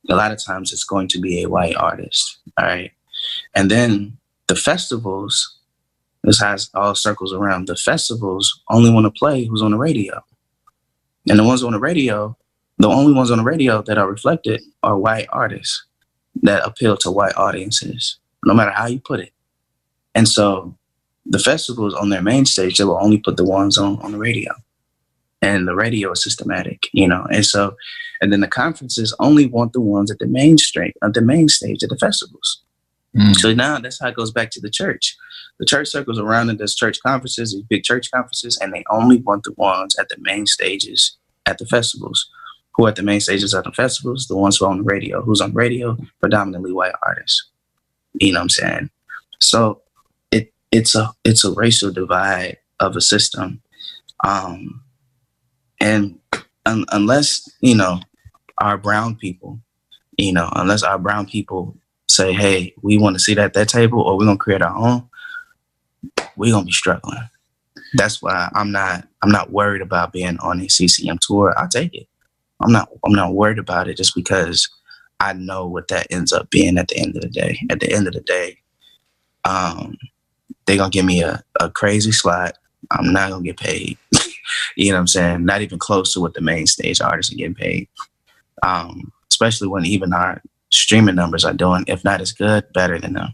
a lot of times it's going to be a white artist, all right? And then the festivals, this has all circles around. The festivals only want to play who's on the radio. And the ones on the radio, the only ones on the radio that are reflected are white artists that appeal to white audiences, no matter how you put it. And so the festivals on their main stage, they will only put the ones on the radio. And the radio is systematic, you know. And then the conferences only want the ones at the main stage at the festivals. So now that's how it goes back to the church. The church circles around and does church conferences, these big church conferences, and they only want the ones at the main stages at the festivals. Who are at the main stages at the festivals? The ones who are on the radio. Who's on radio? Predominantly white artists. You know what I'm saying? So it's a racial divide of a system. And unless, you know, our brown people say, hey, we want to sit at that table or we're going to create our own, we're going to be struggling. That's why I'm not worried about being on a CCM tour. I'll take it. I'm not worried about it just because I know what that ends up being at the end of the day. At the end of the day, they're going to give me a crazy slot. I'm not going to get paid. You know what I'm saying? Not even close to what the main stage artists are getting paid. Especially when even our streaming numbers are doing, if not as good, better than them.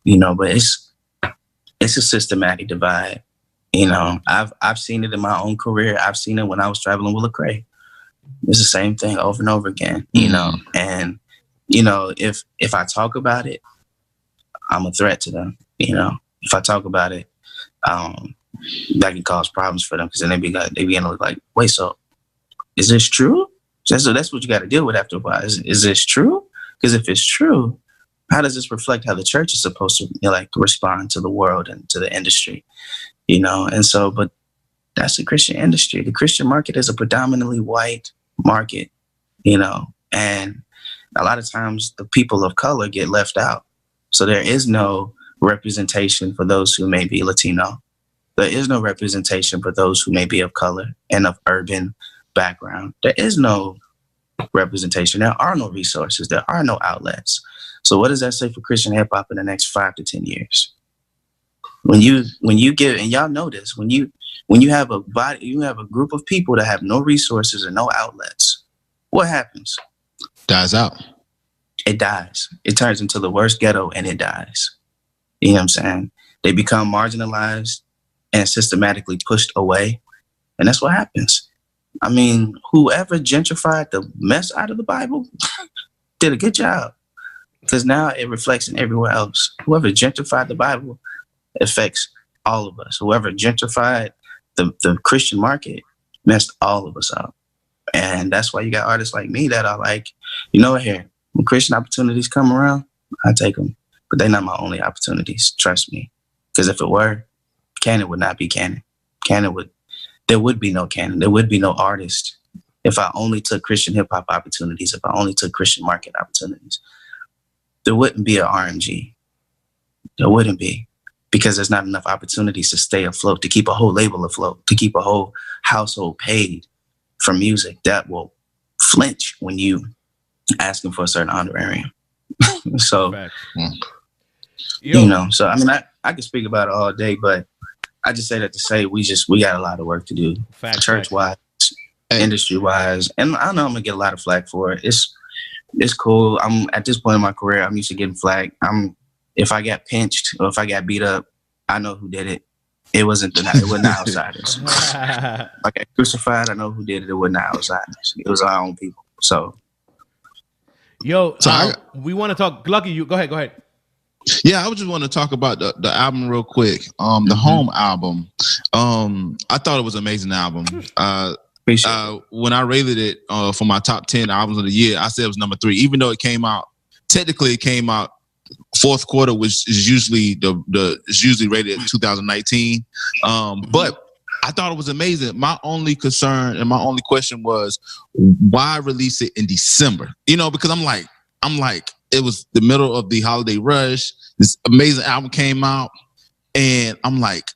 You know, but it's a systematic divide. You know, I've seen it in my own career. I've seen it when I was traveling with Lecrae. It's the same thing over and over again, you know. And, you know, if I talk about it, I'm a threat to them. You know, if I talk about it, that can cause problems for them because then they begin to look like, wait, so is this true? So that's what you got to deal with after a while. Is this true? Because if it's true, how does this reflect how the church is supposed to, you know, like respond to the world and to the industry? You know, and so, but that's the Christian industry. The Christian market is a predominantly white market, you know, and a lot of times the people of color get left out. So there is no representation for those who may be Latino. There is no representation for those who may be of color and of urban background. There is no representation. There are no resources. There are no outlets. So what does that say for Christian hip hop in the next 5 to 10 years? When you give, and y'all know this, when you have a body, you have a group of people that have no resources and no outlets, what happens? Dies out. It dies. It turns into the worst ghetto and it dies. You know what I'm saying? They become marginalized and systematically pushed away. And that's what happens. I mean, whoever gentrified the mess out of the Bible did a good job, because now it reflects in everywhere else. Whoever gentrified the Bible affects all of us. Whoever gentrified the Christian market messed all of us up. And that's why you got artists like me that are like, you know what, here, when Christian opportunities come around, I take them. But they're not my only opportunities, trust me. Because if it were, Canon would not be Canon. There would be no Canon. There would be no artist if I only took Christian hip hop opportunities, if I only took Christian market opportunities. There wouldn't be an RMG. There wouldn't be, because there's not enough opportunities to stay afloat, to keep a whole label afloat, to keep a whole household paid for music that will flinch when you asking for a certain honorarium. So, you know, so I mean, I could speak about it all day, but I just say that to say we got a lot of work to do, church-wise, industry-wise, and I know I'm gonna get a lot of flack for it. It's cool. I'm at this point in my career, I'm used to getting flack. If I got pinched or if I got beat up, I know who did it. It wasn't outsiders. If I got crucified, I know who did it. It wasn't outsiders. It was our own people. So, we want to talk. Lucky, you go ahead. Yeah, I would just want to talk about the album real quick. The Home album. I thought it was an amazing album. When I rated it for my top 10 albums of the year, I said it was number 3, even though it came out fourth quarter, which is usually usually rated at 2019. But I thought it was amazing. My only concern and my only question was, why release it in December? You know, because I'm like, it was the middle of the holiday rush. This amazing album came out, and I'm like,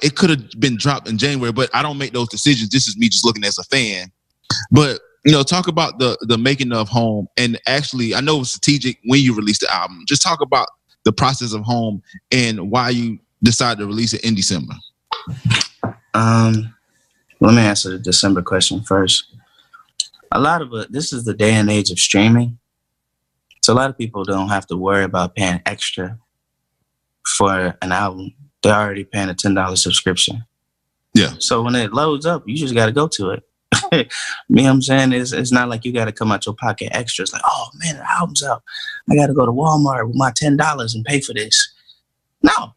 it could have been dropped in January, but I don't make those decisions. This is me just looking as a fan. But, you know, talk about the making of Home. And actually, I know it was strategic when you released the album. Just talk about the process of Home and why you decided to release it in December. Let me answer the December question first. A lot of it, this is the day and age of streaming. So a lot of people don't have to worry about paying extra for an album. They're already paying a $10 subscription. Yeah. So when it loads up, you just got to go to it. You know what I'm saying? It's not like you got to come out your pocket extra. It's like, oh man, the album's out. I got to go to Walmart with my $10 and pay for this. No,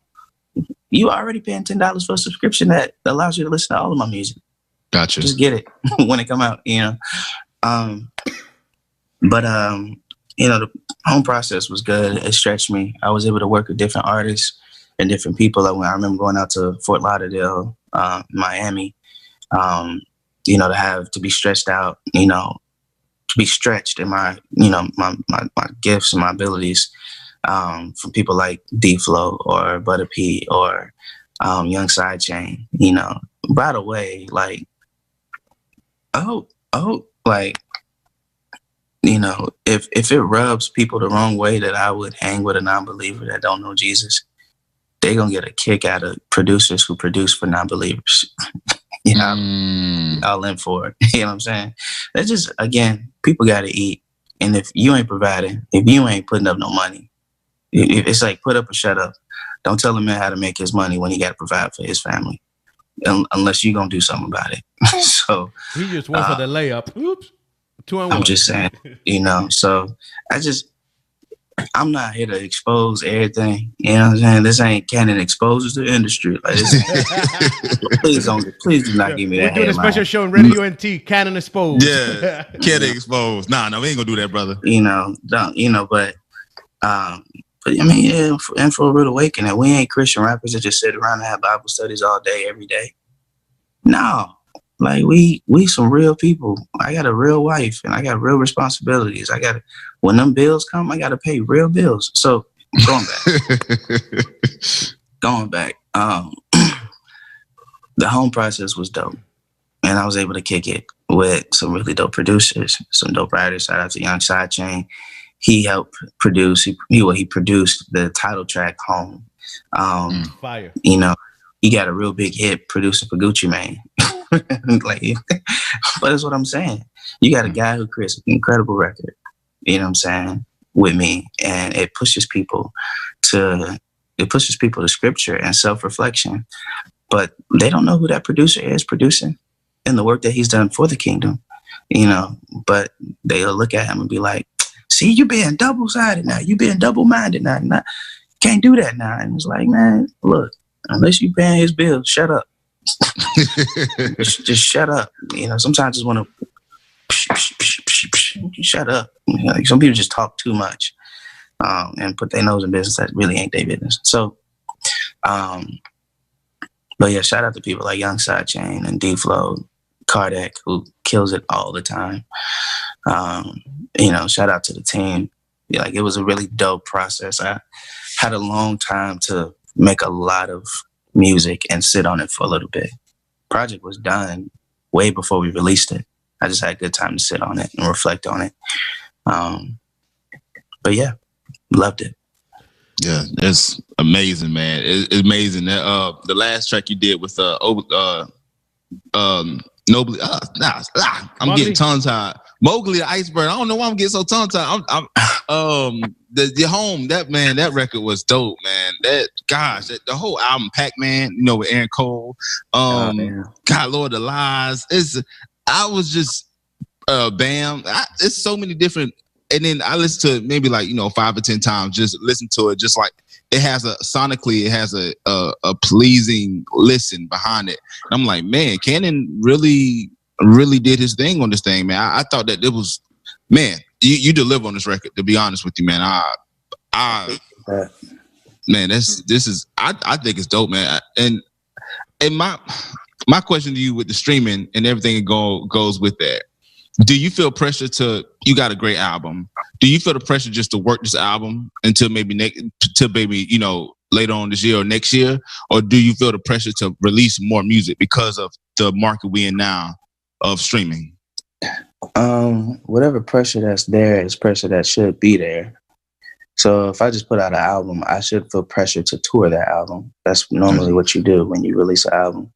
you already paying $10 for a subscription that allows you to listen to all of my music. Gotcha. Just get it when it come out, you know. You know, the Home process was good. It stretched me. I was able to work with different artists and different people. I remember going out to Fort Lauderdale, Miami, you know, to be stretched out, you know, to be stretched in my, you know, my gifts and my abilities, from people like D-Flow or Butter P or Young Sidechain, you know. By the way, like, I hope, like, you know, if it rubs people the wrong way that I would hang with a non-believer that don't know Jesus, they're going to get a kick out of producers who produce for non-believers. You know, all in for it. You know what I'm saying? That's just, again, people got to eat. And if you ain't providing, if you ain't putting up no money, it's like put up or shut up. Don't tell a man how to make his money when he got to provide for his family, unless you're going to do something about it. So he just went for the layup. Oops. 2-1. I'm just saying, you know, so I'm not here to expose everything. You know what I'm saying? This ain't Canon exposes the industry. Like, please do not give me that. We're doing a special show in Radio NT, Canon exposed. Yeah, Canon exposed. Nah, we ain't gonna do that, brother. You know, but I mean, yeah, and for a real awakening, we ain't Christian rappers that just sit around and have Bible studies all day, every day. No. Like we some real people. I got a real wife and I got real responsibilities. When them bills come, I got to pay real bills. So Going back. The home process was dope. And I was able to kick it with some really dope producers, some dope writers. Shout out to Young Sidechain. He helped produce, he produced the title track Home. Fire. You know, he got a real big hit producing for Gucci Mane. Like, but that's what I'm saying. You got a guy who creates an incredible record, you know what I'm saying, with me. And it pushes people to scripture and self-reflection. But they don't know who that producer is producing and the work that he's done for the kingdom, you know. But they'll look at him and be like, see, you being double-sided now. You being double-minded now. Can't do that now. And it's like, man, look, unless you paying his bills, shut up. just shut up. You know, sometimes I just want to shut up. You know, like some people just talk too much and put their nose in business that really ain't their business. So, but yeah, shout out to people like Young Sidechain and D-Flow, Kardec, who kills it all the time. You know, shout out to the team. Yeah, like, it was a really dope process. I had a long time to make a lot of music and sit on it for a little bit. Project was done way before we released it. I just had a good time to sit on it and reflect on it. But yeah, loved it. Yeah, it's amazing, man. It's amazing that the last track you did with Nobly. I'm getting tongue tied. Mowgli the Iceberg. I don't know why I'm getting so tongue tied. The Home, that record was dope, man. The whole album, Pac-Man, you know, with Aaron Cole. God, Lord of Lies. I was just Bam. It's so many different. And then I listened to it maybe 5 or 10 times. Just listen to it. Just like it has sonically, it has a pleasing listen behind it. And I'm like, man, Canon really did his thing on this thing, man. I thought that it was, man, you deliver on this record. To be honest with you, man, man, this is I think it's dope, man. And my question to you with the streaming and everything goes with that. Do you feel pressure you got a great album? Do you feel the pressure just to work this album until maybe later on this year or next year? Or do you feel the pressure to release more music because of the market we in now of streaming? Whatever pressure that's there is pressure that should be there. So if I just put out an album, I should feel pressure to tour that album. That's normally what you do when you release an album.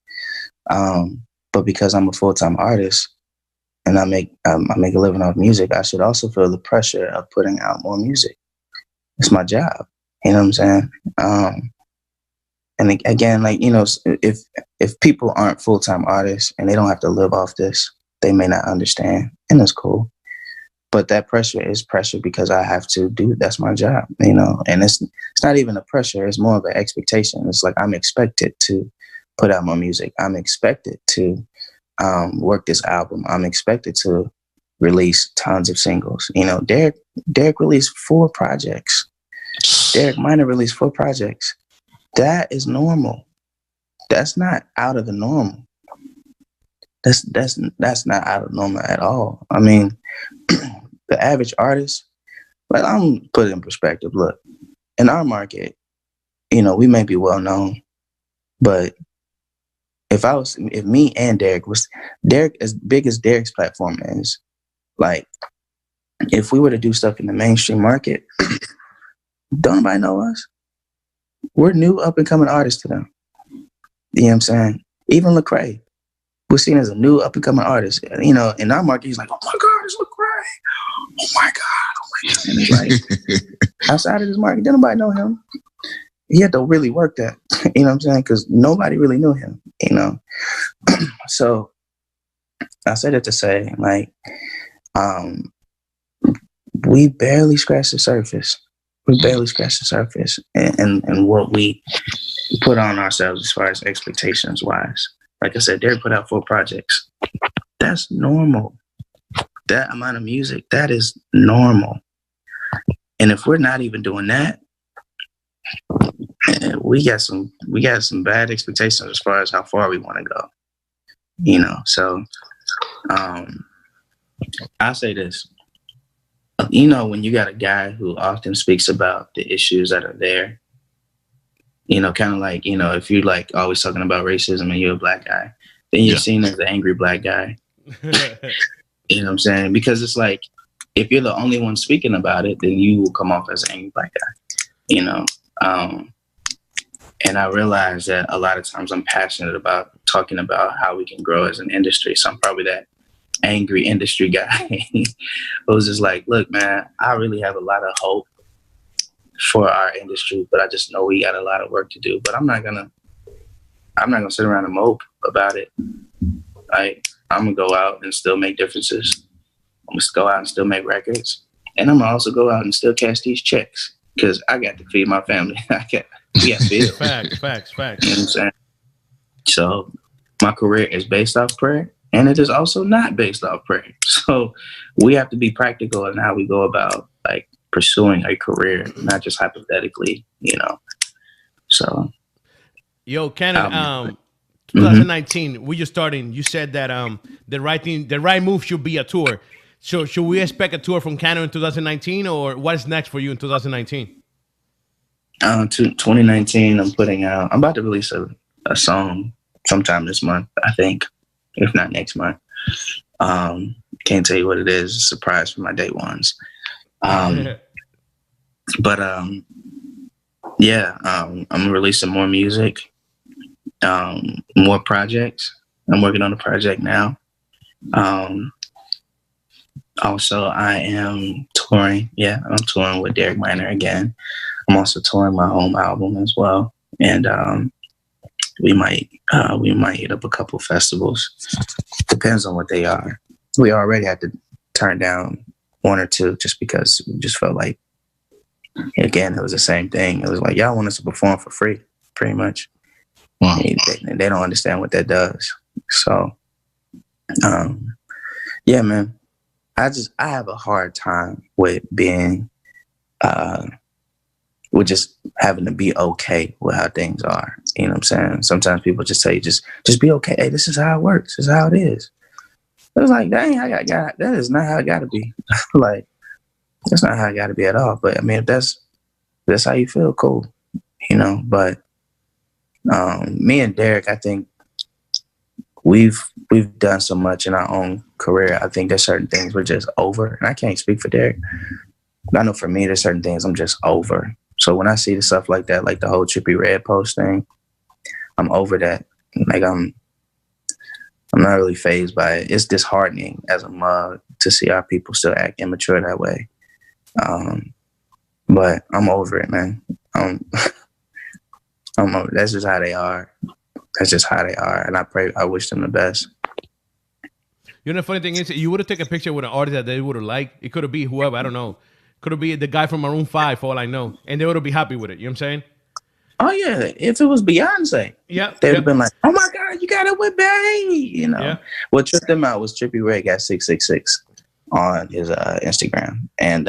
But because I'm a full-time artist, and I make a living off music, I should also feel the pressure of putting out more music. It's my job. You know what I'm saying? And again, if people aren't full-time artists and they don't have to live off this, they may not understand, and that's cool. But that pressure is pressure because I have to that's my job, you know. And it's not even a pressure, it's more of an expectation. It's like I'm expected to put out more music. I'm expected to work this album. I'm expected to release tons of singles. You know, Derek released 4 projects. Derek Minor released 4 projects. That is normal. That's not out of the normal. That's not out of normal at all. I mean, the average artist, I'm put it in perspective. Look, in our market, you know, we may be well known, but if me and Derek, as big as Derek's platform is, if we were to do stuff in the mainstream market, don't nobody know us. We're new up and coming artists to them. You know what I'm saying? Even Lecrae, we're seen as a new up and coming artist. You know, in our market, he's like, oh my God, it's Lecrae. Oh my God. And it's like, outside of this market, don't nobody know him. He had to really work that, you know what I'm saying? Because nobody really knew him, you know? So I said it to say, we barely scratched the surface. We barely scratched the surface and what we put on ourselves as far as expectations wise. Like I said, Derek put out 4 projects. That's normal. That amount of music, that is normal. And if we're not even doing that, we got some bad expectations as far as how far we want to go, you know. So I say this, you know, when you got a guy who often speaks about the issues that are there, you know, kind of like, you know, if you're like always talking about racism and you're a black guy, then you're seen as the angry black guy. You know what I'm saying? Because it's like, if you're the only one speaking about it, then you will come off as an angry black guy, you know? And I realize that a lot of times I'm passionate about talking about how we can grow as an industry. So I'm probably that angry industry guy who's just like, look, man, I really have a lot of hope for our industry, but I just know we got a lot of work to do. But I'm not gonna sit around and mope about it. Like, I'm gonna go out and still make differences. I'm gonna go out and still make records, and I'm gonna also go out and still cash these checks because I got to feed my family. We got bills. Facts. You know what I'm saying? So my career is based off prayer, and it is also not based off prayer. So we have to be practical in how we go about like pursuing a career, not just hypothetically, you know. So, yo, Canon, 2019, we just starting. You said that the right move should be a tour. So should we expect a tour from Canon in 2019, or what is next for you in 2019? 2019, I'm about to release a song sometime this month, I think, if not next month. Can't tell you what it is. A surprise for my day ones. But I'm releasing more music, more projects. I'm working on a project now. Also, I am touring. Yeah, I'm touring with Derek Minor again. I'm also touring my home album as well, and we might hit up a couple festivals. Depends on what they are. We already had to turn down one or two just because we just felt like, again, it was the same thing. It was like, y'all want us to perform for free, pretty much. Wow. They don't understand what that does. So, yeah, man. I have a hard time with being, with just having to be okay with how things are. You know what I'm saying? Sometimes people just say, just be okay. Hey, this is how it works. This is how it is. It was like, dang, that is not how it got to be. Like, that's not how it got to be at all. But I mean, if that's how you feel, cool. You know, but me and Derek, I think we've done so much in our own career. I think there's certain things we're just over. And I can't speak for Derek. But I know for me, there's certain things I'm just over. So when I see the stuff like that, like the whole Trippie Redd post thing, I'm over that. Like I'm not really fazed by it. It's disheartening as a mug to see our people still act immature that way. But I'm over it, man. I'm over. That's just how they are. That's just how they are. And I wish them the best. You know, the funny thing is, you would have taken a picture with an artist that they would have liked. It could have been whoever, I don't know. Could have been the guy from Maroon 5, for all I know. And they would have been happy with it. You know what I'm saying? Oh, yeah. If it was Beyonce, they would have been like, oh, my God, you got it with Bang. You know? Yeah. What tripped them out was Trippie Redd got 666 on his Instagram. And,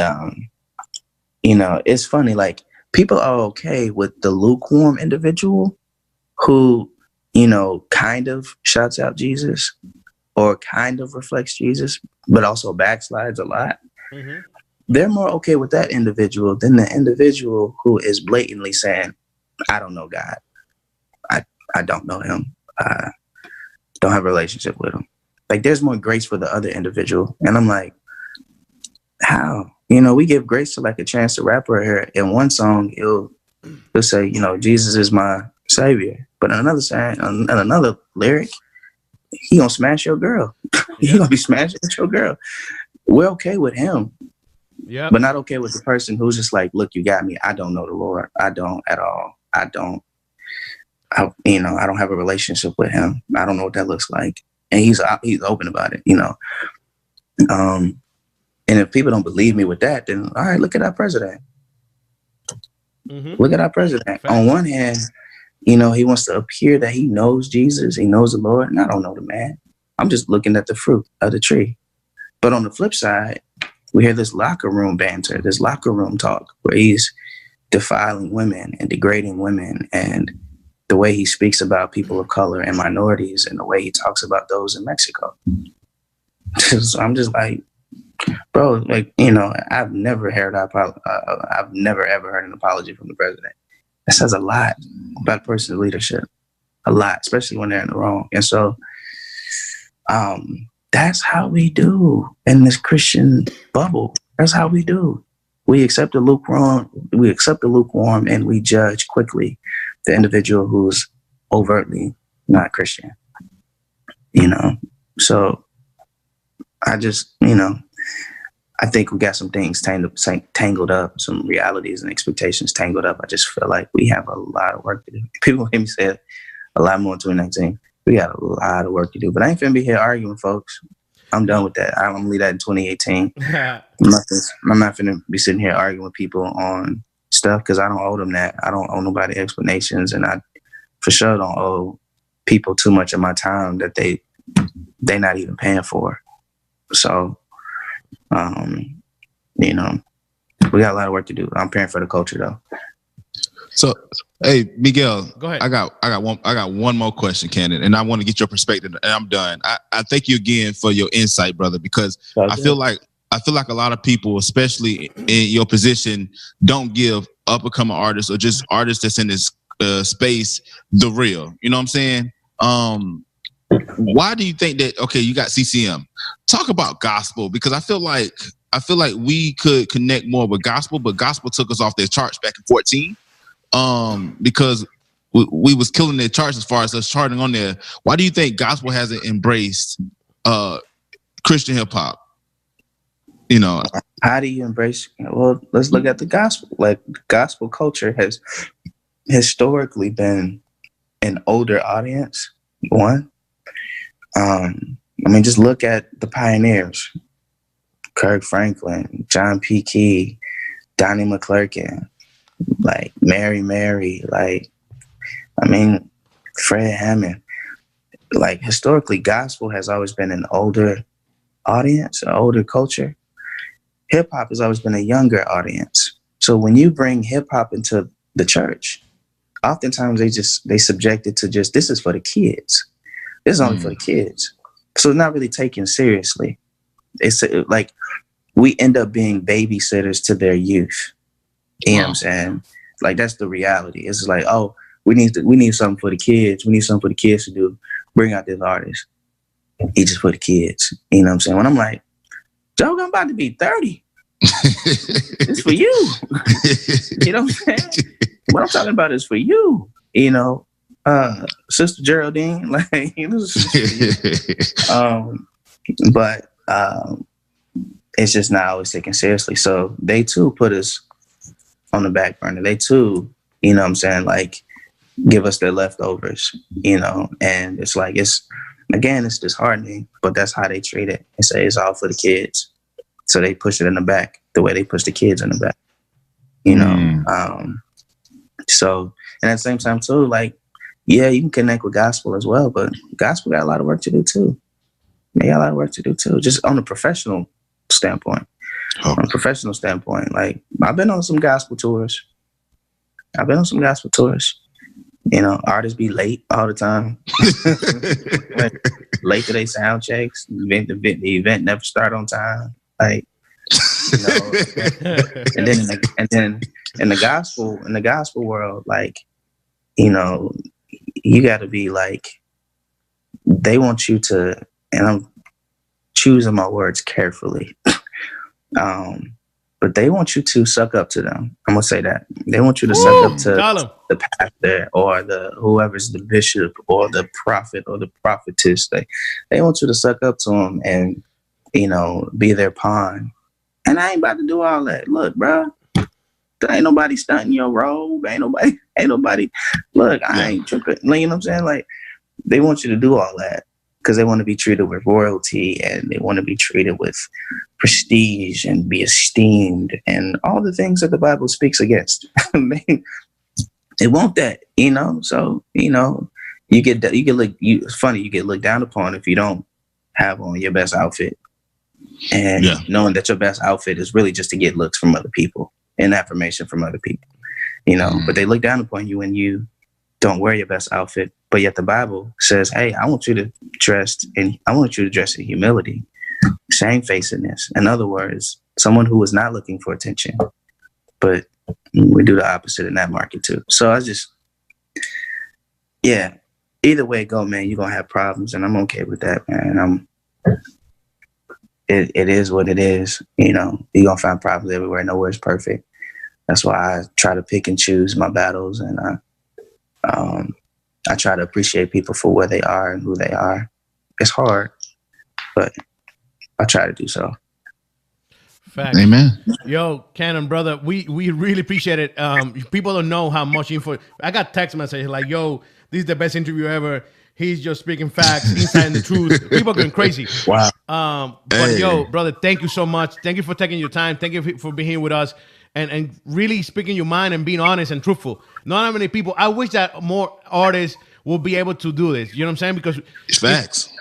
you know, it's funny. Like, people are okay with the lukewarm individual who, you know, kind of shouts out Jesus or kind of reflects Jesus, but also backslides a lot. Mm-hmm. They're more okay with that individual than the individual who is blatantly saying, I don't know God. I don't know him. I don't have a relationship with him. Like, there's more grace for the other individual. And I'm like, how? You know, we give grace to like a Chance the Rapper here. In one song, he'll say, you know, Jesus is my savior. But in another song, in another lyric, he gonna smash your girl. He gonna be smashing your girl. We're okay with him. Yeah. But not okay with the person who's just like, look, you got me. I don't know the Lord. I don't at all. I don't have a relationship with him. I don't know what that looks like. And he's open about it, you know. And if people don't believe me with that, then all right, look at our president. Mm-hmm. Look at our president. On one hand, you know, he wants to appear that he knows Jesus, he knows the Lord, and I don't know the man. I'm just looking at the fruit of the tree. But on the flip side, we hear this locker room banter, this locker room talk where he's defiling women and degrading women, and the way he speaks about people of color and minorities and the way he talks about those in Mexico. So I'm just like, bro, like, I've never heard I've never ever heard an apology from the president. That says a lot about a person's leadership, a lot, especially when they're in the wrong. And so, that's how we do in this Christian bubble. That's how we do. We accept the lukewarm. And we judge quickly the individual who's overtly not Christian. So I just, I think we got some things tangled up, some realities and expectations tangled up. I just feel like we have a lot of work to do. People hear me say it a lot more in 2019. We got a lot of work to do, but I ain't finna be here arguing, folks. I'm done with that. I'm gonna leave that in 2018. I'm not finna be sitting here arguing with people on stuff because I don't owe them that. I don't owe nobody explanations, and I for sure don't owe people too much of my time that they not even paying for. So, we got a lot of work to do. I'm praying for the culture though. So, hey, Miguel, go ahead. I got one more question, Canon, and I want to get your perspective, and I'm done. I thank you again for your insight, brother, because I feel like a lot of people, especially in your position, don't give up-and-coming artists or just artists that's in this space the real. You know what I'm saying? Why do you think that? Okay, you got CCM. Talk about gospel, because I feel like we could connect more with gospel, but gospel took us off their charts back in 2014. Because we was killing their charts as far as us charting on there. Why do you think gospel hasn't embraced Christian hip hop? How do you embrace? Well, let's look at the gospel. Like, gospel culture has historically been an older audience. One, just look at the pioneers: Kirk Franklin, John P. Key, Donnie McClurkin, like Mary, Fred Hammond. Like, historically, gospel has always been an older audience, an older culture. Hip hop has always been a younger audience. So when you bring hip hop into the church, oftentimes they subject it to just, this is for the kids. This is only for the kids. So it's not really taken seriously. It's like we end up being babysitters to their youth. You know what I'm saying? Like, that's the reality. It's like, oh, we need something for the kids. We need something for the kids to do. Bring out this artist. He's just for the kids. You know what I'm saying? When I'm like, Joe, I'm about to be 30. It's for you. You know what I'm saying? What I'm talking about is for you. Sister Geraldine, like, but it's just not always taken seriously. So they too put us on the back burner. They too, you know what I'm saying, like, give us their leftovers, and it's like, it's disheartening, but that's how they treat it and say it's all for the kids. So they push it in the back the way they push the kids in the back, So, and at the same time too, like, yeah, you can connect with gospel as well, but gospel got a lot of work to do too. They got a lot of work to do too, just on a professional standpoint. Oh. On a professional standpoint, like, I've been on some gospel tours. Artists be late all the time. Late to their sound checks. The event never start on time. Like, and then in the gospel world, like, you got to be like, they want you to, and I'm choosing my words carefully. But they want you to suck up to them. I'm gonna say that. They want you to suck up to the pastor or whoever's the bishop or the prophet or the prophetess. They want you to suck up to them and, be their pawn. And I ain't about to do all that. Look, bro, there ain't nobody stunting your robe. Ain't nobody. Look, I ain't tripping. You know what I'm saying? Like, they want you to do all that because they want to be treated with royalty and they want to be treated with prestige and be esteemed and all the things that the Bible speaks against. They want that, So, you get looked down upon if you don't have on your best outfit, and knowing that your best outfit is really just to get looks from other people and affirmation from other people, But they look down upon you when you don't wear your best outfit. But yet the Bible says, hey, I want you to dress in humility. shamefacedness. In other words, someone who is not looking for attention. But we do the opposite in that market too. So I just, yeah, either way it go, man, you're going to have problems, and I'm okay with that, man. It is what it is. You know, you're going to find problems everywhere. Nowhere's perfect. That's why I try to pick and choose my battles, and I try to appreciate people for where they are and who they are. It's hard, but I try to do so. Facts. Amen. Yo, Canon, brother, we really appreciate it. People don't know how much info. I got text messages like, yo, this is the best interview ever. He's just speaking facts, inside the truth. People are going crazy. Wow. But yo, brother, thank you so much. Thank you for taking your time. Thank you for being here with us and really speaking your mind and being honest and truthful. Not that many people. I wish that more artists will be able to do this. You know what I'm saying? Because it's facts.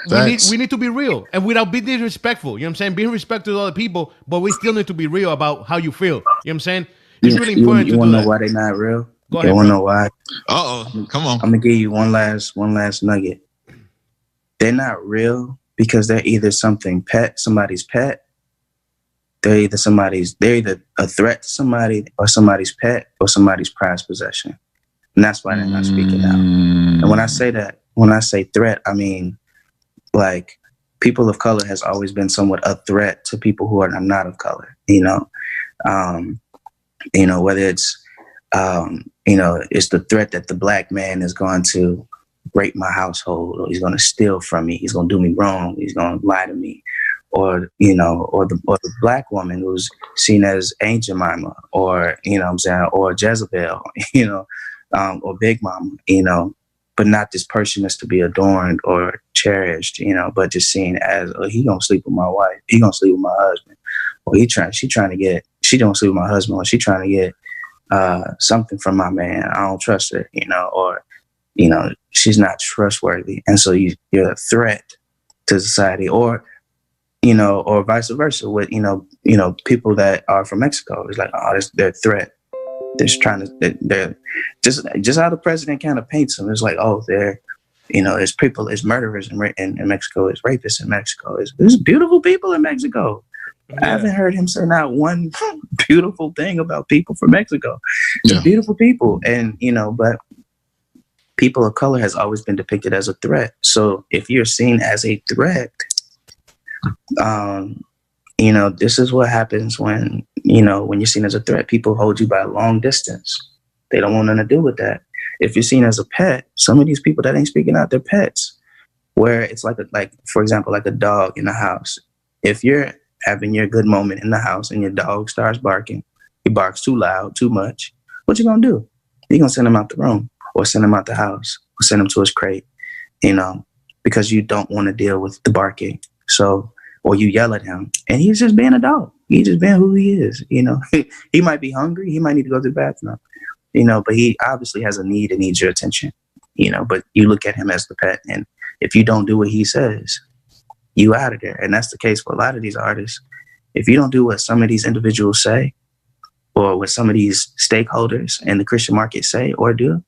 We need to be real and without being disrespectful. You know what I'm saying? Being respectful to other people, but we still need to be real about how you feel. You know what I'm saying? It's really important to do that. You want to know why they're not real? Go ahead, you want to know why? Come on. I'm gonna give you one last nugget. They're not real because they're either somebody's pet. They're either a threat to somebody or somebody's pet or somebody's prized possession. And that's why they're not speaking out. And when I say threat, I mean, like, people of color has always been somewhat a threat to people who are not of color, you know? Whether it's, it's the threat that the black man is going to rape my household, or he's going to steal from me, he's going to do me wrong, he's going to lie to me, or the black woman who's seen as Aunt Jemima, or or Jezebel, or Big Mama, but not this person is to be adorned or cherished, but just seen as, oh, he gonna sleep with my wife, he gonna sleep with my husband, or she don't sleep with my husband, or she trying to get something from my man, I don't trust her, or she's not trustworthy, and so you're a threat to society, or vice versa with people that are from Mexico. It's like, oh, they're a threat. They're just how the president kind of paints them. It's like, oh, there's murderers in Mexico, there's rapists in Mexico, there's beautiful people in Mexico. Yeah. I haven't heard him say not one beautiful thing about people from Mexico. They're beautiful people, and but people of color has always been depicted as a threat. So if you're seen as a threat, this is what happens when you're seen as a threat. People hold you by a long distance. They don't want nothing to do with that. If you're seen as a pet, some of these people that ain't speaking out, they're pets. Where it's like for example, like a dog in the house. If you're having your good moment in the house and your dog starts barking, he barks too loud, too much, what you gonna do? You're gonna send him out the room, or send him out the house, or send him to his crate, because you don't want to deal with the barking. So, or you yell at him, and he's just being a dog. He's just being who he is. He might be hungry. He might need to go to the bathroom. But he obviously has a need and needs your attention. But you look at him as the pet, and if you don't do what he says, you out of there. And that's the case for a lot of these artists. If you don't do what some of these individuals say, or what some of these stakeholders in the Christian market say or do,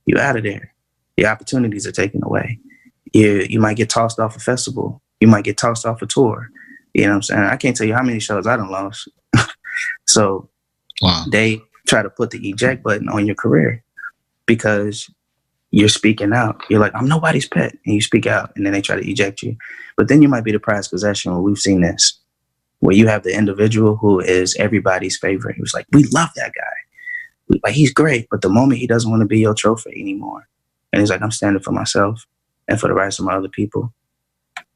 you out of there. Your opportunities are taken away. You might get tossed off a festival. You might get tossed off a tour. You know what I'm saying? I can't tell you how many shows I done lost. So They try to put the eject button on your career because you're speaking out. You're like, I'm nobody's pet. And you speak out, and then they try to eject you. But then you might be the prized possession. Where we've seen this, where you have the individual who is everybody's favorite. Who's like, we love that guy. Like, he's great. But the moment he doesn't want to be your trophy anymore, and he's like, I'm standing for myself and for the rights of my other people.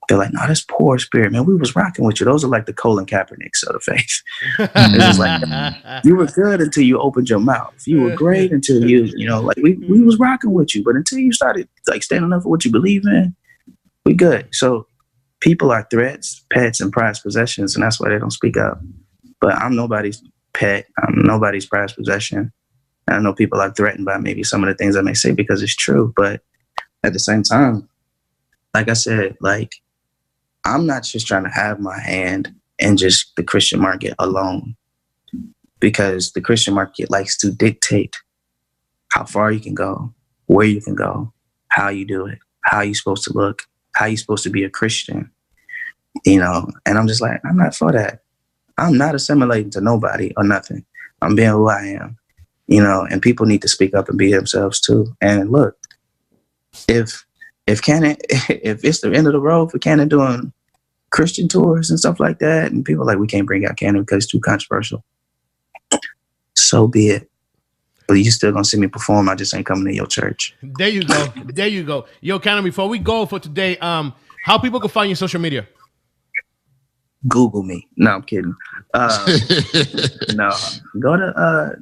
They're like, no, that's poor spirit, man. We was rocking with you. Those are like the Colin Kaepernicks of the faith. It's just like, you were good until you opened your mouth. You were great until we was rocking with you. But until you started like standing up for what you believe in, we good. So people are threats, pets, and prized possessions, and that's why they don't speak up. But I'm nobody's pet. I'm nobody's prized possession. And I know people are threatened by maybe some of the things I may say because it's true. But at the same time, like I said, like, I'm not just trying to have my hand in just the Christian market alone, because the Christian market likes to dictate how far you can go, where you can go, how you do it, how you're supposed to look, how you're supposed to be a Christian. you know, and I'm just like, I'm not for that. I'm not assimilating to nobody or nothing. I'm being who I am, you know, and people need to speak up and be themselves too. And look, if Canon, if it's the end of the road for Canon doing Christian tours and stuff like that, and people are like, we can't bring out Canon because it's too controversial, so be it. But you still gonna see me perform. I just ain't coming to your church. There you go. There you go. Yo, Canon, before we go for today, how people can find you on social media? Google me. No, I'm kidding. No, go to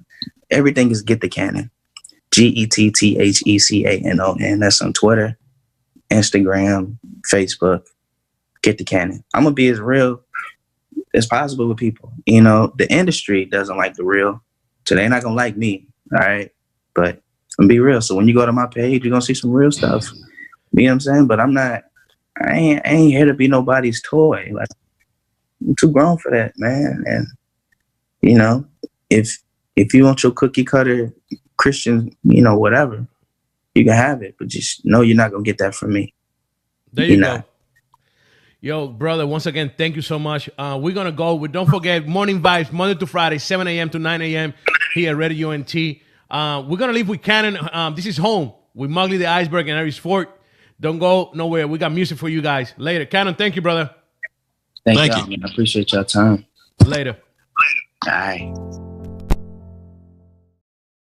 everything is Get the Canon. GETTHECANON. That's on Twitter, Instagram, Facebook. Get the Canon. I'm gonna be as real as possible with people. You know, the industry doesn't like the real, so they're not gonna like me. All right, but I'm be real. So when you go to my page, you're gonna see some real stuff. You know what I'm saying? But I ain't here to be nobody's toy. Like, I'm too grown for that, man. And you know, if you want your cookie cutter Christian, you know, whatever, you can have it. But just know you're not gonna get that from me. There you go. Yo, brother, once again, thank you so much. We're going to go. Don't forget, Morning Vibez, Monday to Friday, 7 a.m. to 9 a.m. here at Radio UNT. We're going to leave with Canon. This is home with Mugly the Iceberg and Aries Fort. Don't go nowhere. We got music for you guys. Later. Canon, thank you, brother. Thank you. Man. I appreciate your time. Later. All right.